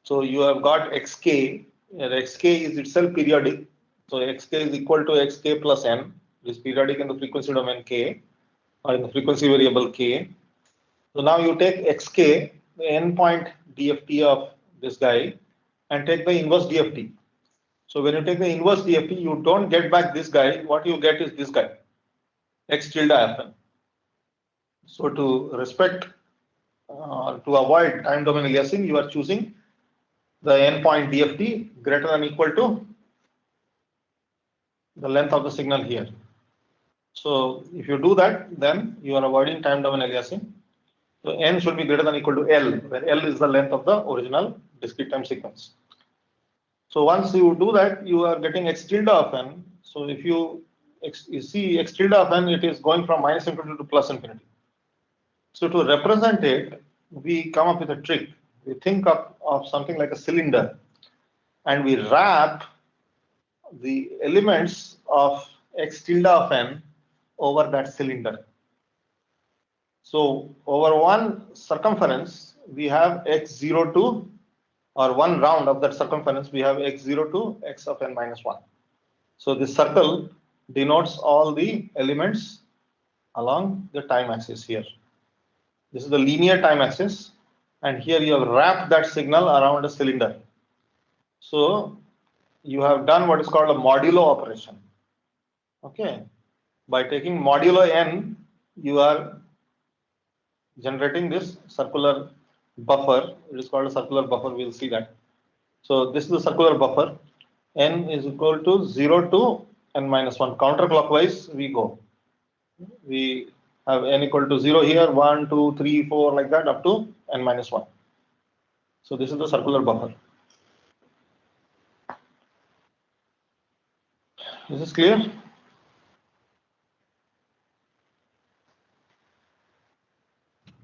A: So you have got xk, and xk is itself periodic. So xk is equal to xk plus n, it is periodic in the frequency domain k, or in the frequency variable k. So now you take xk, the n point DFT of this guy, and take the inverse DFT. So when you take the inverse DFT, you don't get back this guy. What you get is this guy, x tilde Fn. So to avoid time domain aliasing, you are choosing the endpoint DFT greater than or equal to the length of the signal here. So if you do that, then you are avoiding time domain aliasing. So n should be greater than or equal to L, where L is the length of the original discrete time sequence. So once you do that, you are getting x tilde of n. So if you see x tilde of n, it is going from minus infinity to plus infinity. So to represent it, we come up with a trick. We think of something like a cylinder, and we wrap the elements of x tilde of n over that cylinder. So over one circumference, we have x0 to, or one round of that circumference, we have x0 to x of n minus 1. So this circle denotes all the elements along the time axis here. This is the linear time axis, and here you have wrapped that signal around a cylinder. So you have done what is called a modulo operation. Okay, by taking modulo n, you are generating this circular buffer. It is called a circular buffer. We'll see that. So this is the circular buffer. N is equal to 0 to n minus 1. Counterclockwise we go. We have n equal to 0 here, 1, 2, 3, 4, like that, up to n minus 1. So this is the circular buffer. Is this clear?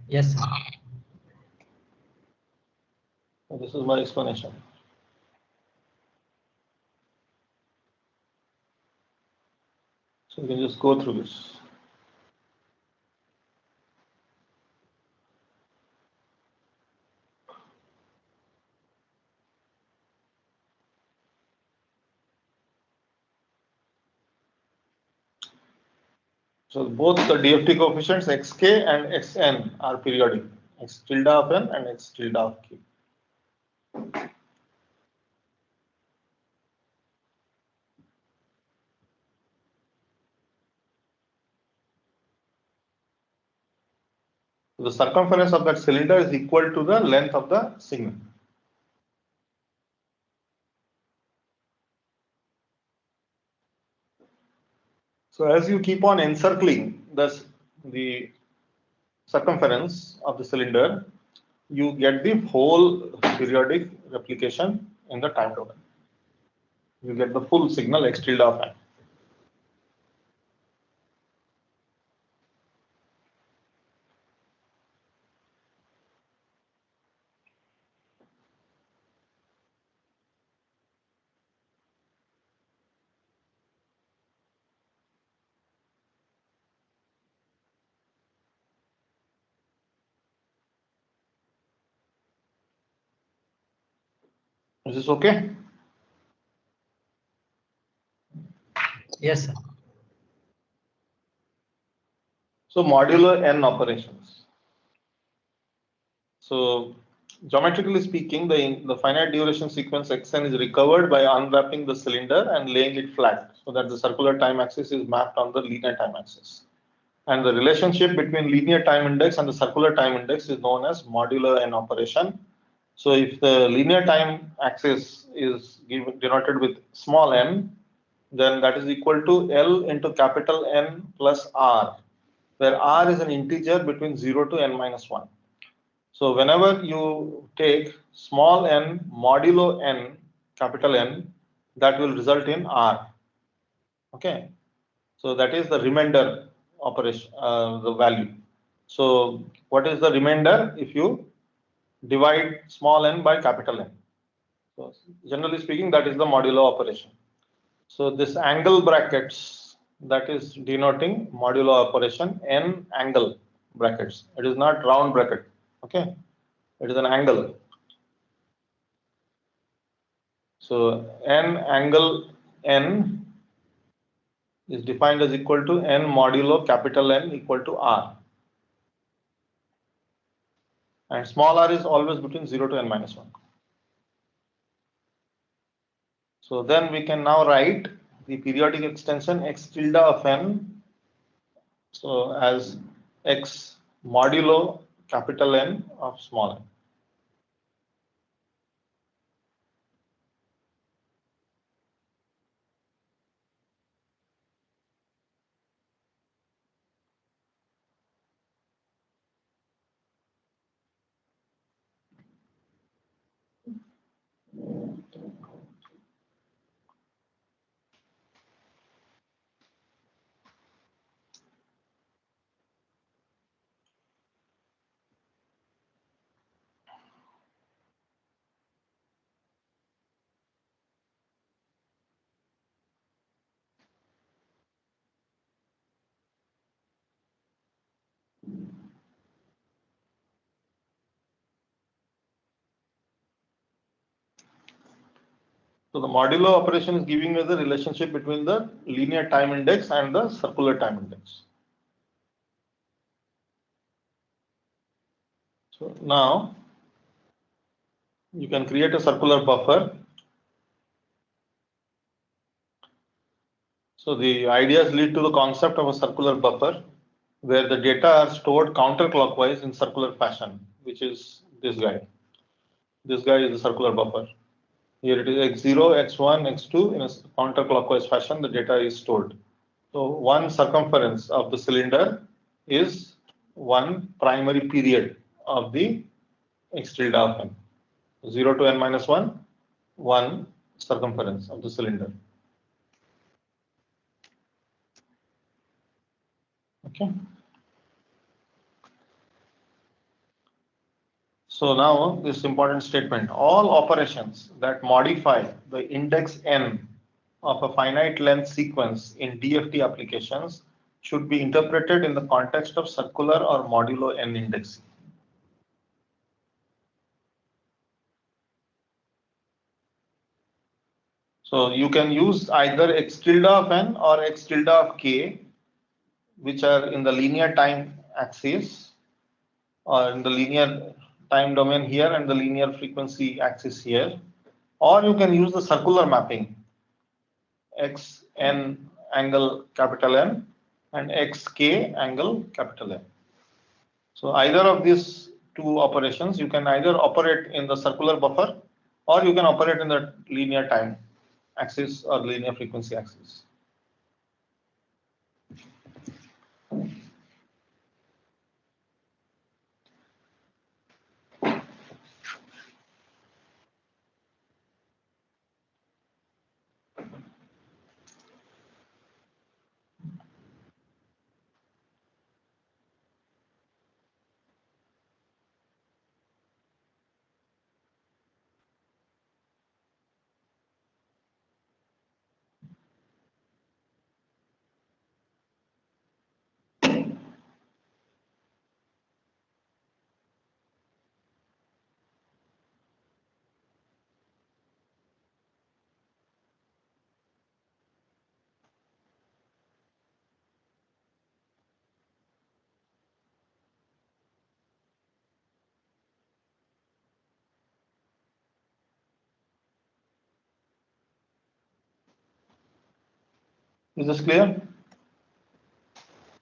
C: Yes, sir.
A: So this is my explanation. So you can just go through this. So both the DFT coefficients xk and xn are periodic. X tilde of n and x tilde of k. The circumference of that cylinder is equal to the length of the signal. So as you keep on encircling the circumference of the cylinder, you get the whole periodic replication in the time domain. You get the full signal x tilde of n. Is this okay?
C: Yes, sir.
A: So modular n operations. So geometrically speaking, the finite duration sequence xn is recovered by unwrapping the cylinder and laying it flat so that the circular time axis is mapped on the linear time axis. And the relationship between linear time index and the circular time index is known as modular n operation. So if the linear time axis is denoted with small n, then that is equal to L into capital N plus R, where R is an integer between 0 to n minus 1. So whenever you take small n modulo n, capital N, that will result in R. Okay. So that is the remainder operation, the value. So what is the remainder if you divide small n by capital N? So generally speaking, that is the modulo operation. So this angle brackets, that is denoting modulo operation, n angle brackets. It is not round bracket. Okay, it is an angle. So n angle n is defined as equal to n modulo capital N equal to R. And small r is always between 0 to n minus 1. So then we can now write the periodic extension x tilde of n, so as x modulo capital N of small n. So the modulo operation is giving us the relationship between the linear time index and the circular time index. So now you can create a circular buffer. So the ideas lead to the concept of a circular buffer where the data are stored counterclockwise in circular fashion, which is this guy. This guy is the circular buffer. Here it is x0, x1, x2 in a counterclockwise fashion, the data is stored. So one circumference of the cylinder is one primary period of the x tilde of n. 0 to n minus 1, one circumference of the cylinder. Okay. So now this important statement, all operations that modify the index n of a finite length sequence in DFT applications should be interpreted in the context of circular or modulo n indexing. So you can use either x tilde of n or x tilde of k, which are in the linear time axis or in the linear time domain here and the linear frequency axis here, or you can use the circular mapping x n angle capital N and x k angle capital N. So either of these two operations, you can either operate in the circular buffer or you can operate in the linear time axis or linear frequency axis. Is this clear?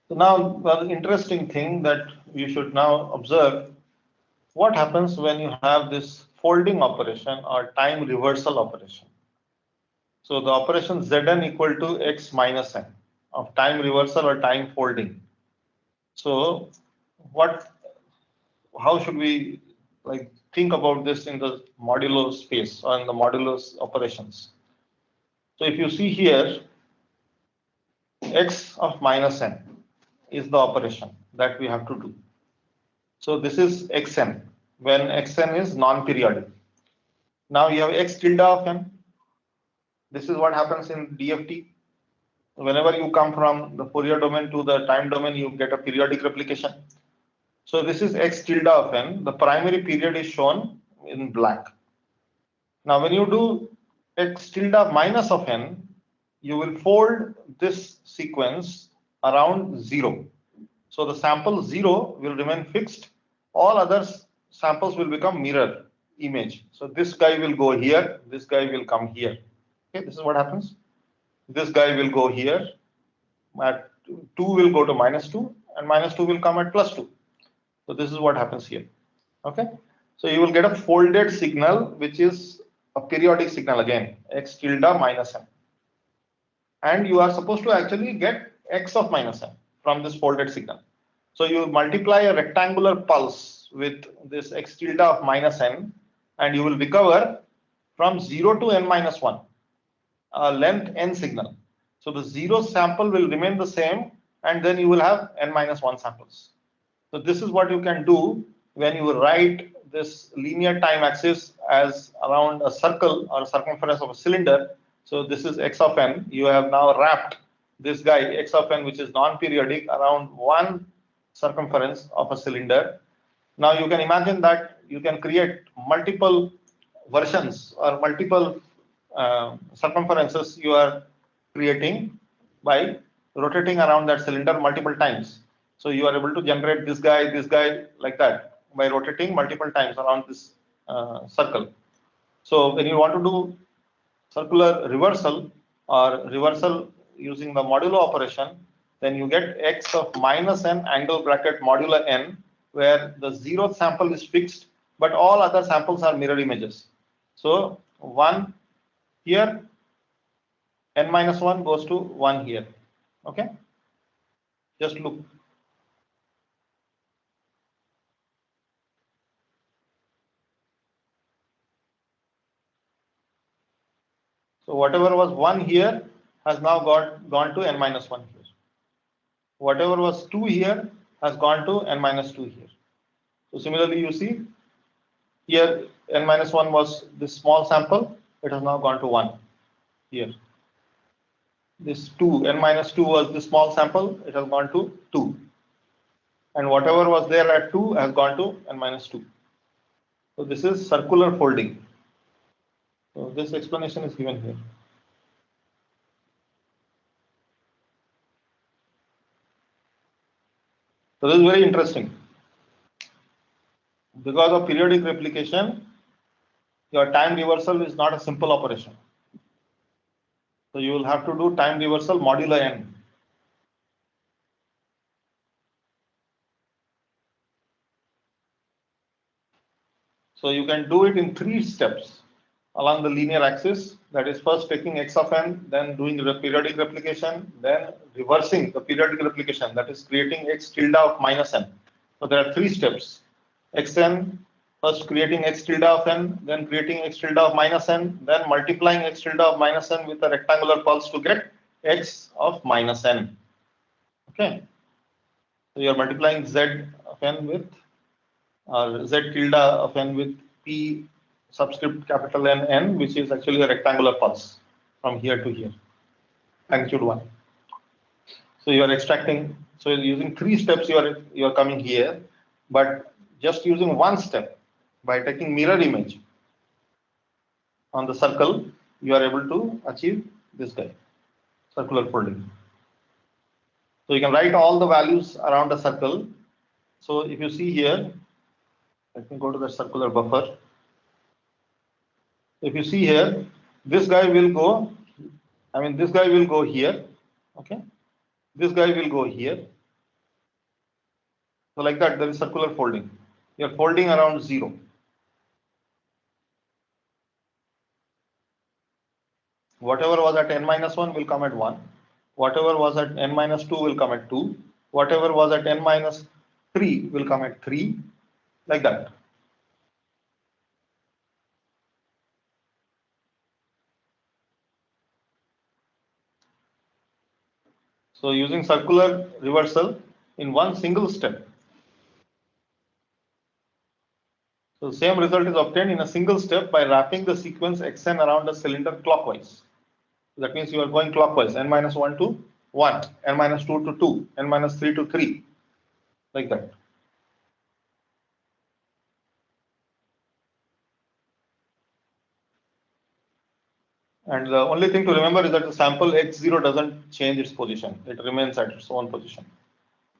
A: So now the interesting thing that you should now observe, what happens when you have this folding operation or time reversal operation. So the operation Zn equal to x minus n of time reversal or time folding. So how should we think about this in the modulo space or in the modulo operations? So if you see here, x of minus n is the operation that we have to do. So this is xn when xn is non-periodic. Now you have x tilde of n. This is what happens in DFT. Whenever you come from the Fourier domain to the time domain, you get a periodic replication. So this is x tilde of n. The primary period is shown in black. Now when you do x tilde minus of n, you will fold this sequence around 0. So the sample 0 will remain fixed. All other samples will become mirror image. So this guy will go here, this guy will come here. Okay, this is what happens. This guy will go here, at 2 will go to -2, and -2 will come at +2. So this is what happens here. Okay, so you will get a folded signal, which is a periodic signal again, x tilde minus n. And you are supposed to actually get x of minus n from this folded signal. So you multiply a rectangular pulse with this x tilde of minus n, and you will recover from 0 to n minus 1 a length n signal. So the 0 sample will remain the same, and then you will have n minus 1 samples. So this is what you can do when you write this linear time axis as around a circle or a circumference of a cylinder. So this is x of n. You have now wrapped this guy x of n, which is non-periodic, around one circumference of a cylinder. Now you can imagine that you can create multiple versions or multiple circumferences you are creating by rotating around that cylinder multiple times. So you are able to generate this guy like that by rotating multiple times around this circle. So when you want to do circular reversal or reversal using the modulo operation, then you get x of minus n angle bracket modulo n, where the 0th sample is fixed, but all other samples are mirror images. So 1 here, n minus 1 goes to 1 here. Okay, just look. So whatever was 1 here has now gone to n minus 1 here. Whatever was 2 here has gone to n minus 2 here. So similarly, you see here n minus 1 was this small sample, it has now gone to 1 here. This 2, n minus 2 was the small sample, it has gone to 2. And whatever was there at 2 has gone to n minus 2. So this is circular folding. So this explanation is given here. So this is very interesting. Because of periodic replication, your time reversal is not a simple operation. So you will have to do time reversal modulo n. So you can do it in 3 steps along the linear axis. That is, first taking x of n, then doing the periodic replication, then reversing the periodic replication, that is creating x tilde of minus n. So there are 3 steps. xn, first creating x tilde of n, then creating x tilde of minus n, then multiplying x tilde of minus n with a rectangular pulse to get x of minus n. Okay. So you are multiplying z of n with or z tilde of n with p subscript capital N n, which is actually a rectangular pulse from here to here, magnitude 1. So you are extracting. So using 3 steps, you are coming here, but just using 1 step by taking mirror image on the circle, you are able to achieve this guy, circular folding. So you can write all the values around a circle. So if you see here, let me go to the circular buffer. If you see here, this guy will go, this guy will go here, okay? This guy will go here. So like that, there is circular folding. You're folding around 0. Whatever was at n minus 1 will come at 1. Whatever was at n minus 2 will come at 2. Whatever was at n minus 3 will come at 3, like that. So using circular reversal in one single step. So same result is obtained in a single step by wrapping the sequence xn around a cylinder clockwise. That means you are going clockwise, n minus 1 to 1, n minus 2 to 2, n minus 3 to 3, like that. And the only thing to remember is that the sample x0 doesn't change its position. It remains at its own position.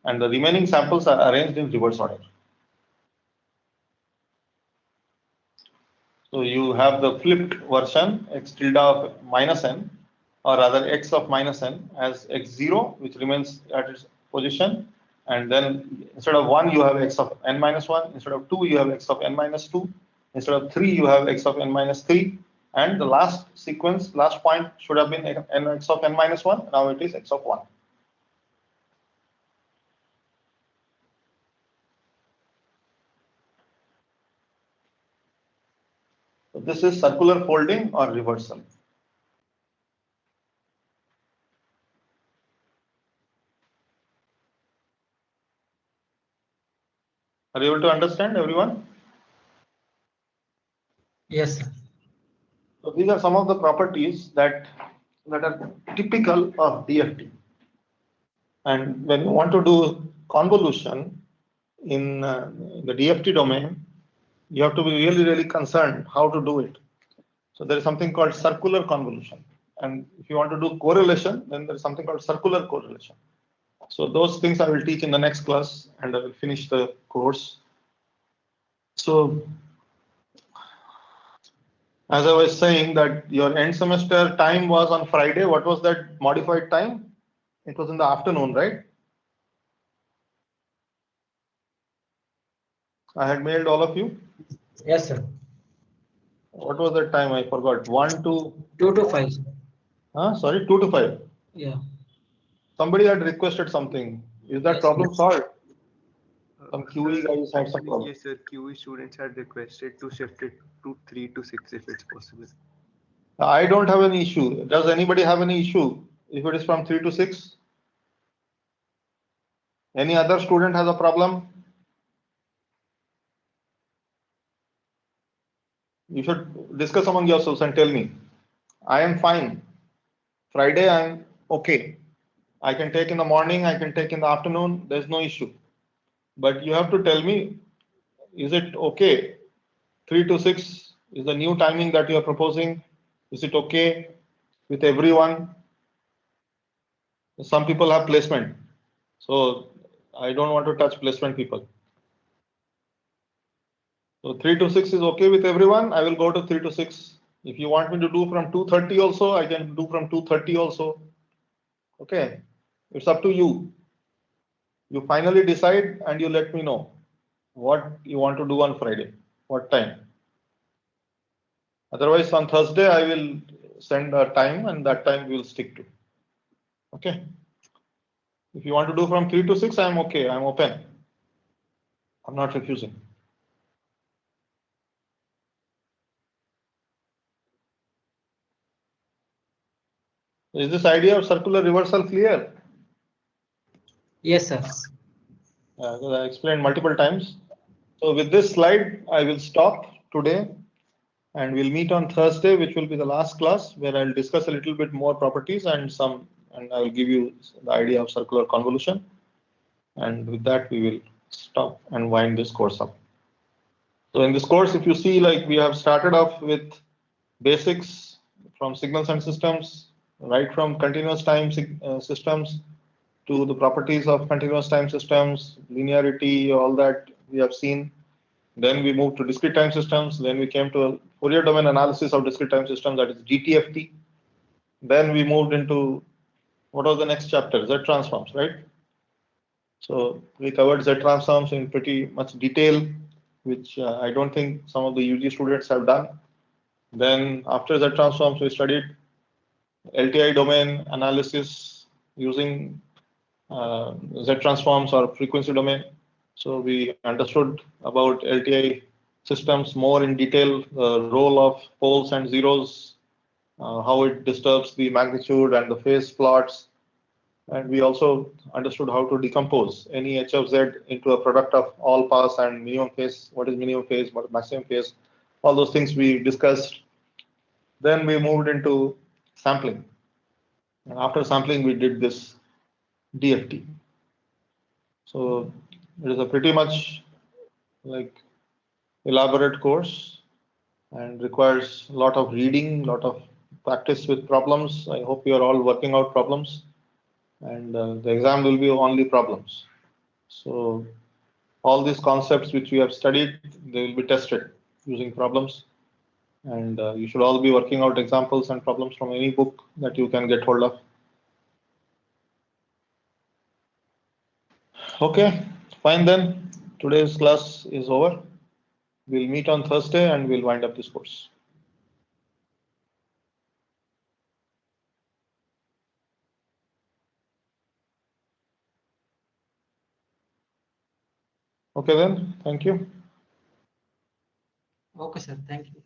A: And the remaining samples are arranged in reverse order. So you have the flipped version x tilde of minus n, or rather x of minus n as x0, which remains at its position. And then instead of 1, you have x of n minus 1. Instead of 2, you have x of n minus 2. Instead of 3, you have x of n minus 3. And the last sequence, last point should have been x of n minus 1. Now it is x of 1. So this is circular folding or reversal. Are you able to understand, everyone?
C: Yes, sir.
A: So these are some of the properties that are typical of DFT. And when you want to do convolution in the DFT domain, you have to be really, really concerned how to do it. So there is something called circular convolution. And if you want to do correlation, then there is something called circular correlation. So those things I will teach in the next class, and I will finish the course. So as I was saying that your end semester time was on Friday. What was that modified time? It was in the afternoon, right? I had mailed all of you.
C: Yes, sir.
A: What was that time? I forgot. 1 to
C: 2 to 5. Sir.
A: sorry, 2 to 5.
C: Yeah.
A: Somebody had requested something. Is that
C: Yes,
A: problem
C: yes.
A: solved? Some QE guys had some problem.
E: Yes, sir. QE students had requested to shift it to 3 to 6 if it's possible.
A: I don't have any issue. Does anybody have any issue if it is from 3 to 6? Any other student has a problem? You should discuss among yourselves and tell me. I am fine. Friday I am okay. I can take in the morning, I can take in the afternoon, there's no issue. But you have to tell me, is it okay? 3 to 6 is the new timing that you are proposing. Is it okay with everyone? Some people have placement. So I don't want to touch placement people. So 3 to 6 is okay with everyone. I will go to 3 to 6. If you want me to do from 2:30 also, I can do from 2:30 also. Okay, it's up to you. You finally decide and you let me know what you want to do on Friday, what time. Otherwise, on Thursday, I will send a time and that time we will stick to. Okay. If you want to do from 3 to 6, I'm okay. I'm open. I'm not refusing. Is this idea of circular reversal clear?
C: Yes, sir.
A: I explained multiple times. So with this slide, I will stop today and we'll meet on Thursday, which will be the last class where I'll discuss a little bit more properties and I will give you the idea of circular convolution. And with that, we will stop and wind this course up. So in this course, if you see, like we have started off with basics from signals and systems, right from continuous time systems to the properties of continuous time systems, linearity, all that we have seen. Then we moved to discrete time systems. Then we came to a Fourier domain analysis of discrete time systems, that is DTFT. Then we moved into, what was the next chapter? Z transforms, right? So we covered Z transforms in pretty much detail, which I don't think some of the UG students have done. Then after Z transforms, we studied LTI domain analysis using Z transforms or frequency domain. So we understood about LTI systems more in detail, the role of poles and zeros, how it disturbs the magnitude and the phase plots. And we also understood how to decompose any H of Z into a product of all pass and minimum phase. What is minimum phase, what is maximum phase? All those things we discussed. Then we moved into sampling. And after sampling, we did this DFT. So it is a pretty much like elaborate course and requires a lot of reading, a lot of practice with problems. I hope you are all working out problems, and the exam will be only problems. So all these concepts which we have studied, they will be tested using problems. And you should all be working out examples and problems from any book that you can get hold of. Okay, fine then. Today's class is over. We'll meet on Thursday and we'll wind up this course. Okay then, thank you.
C: Okay, sir. Thank you.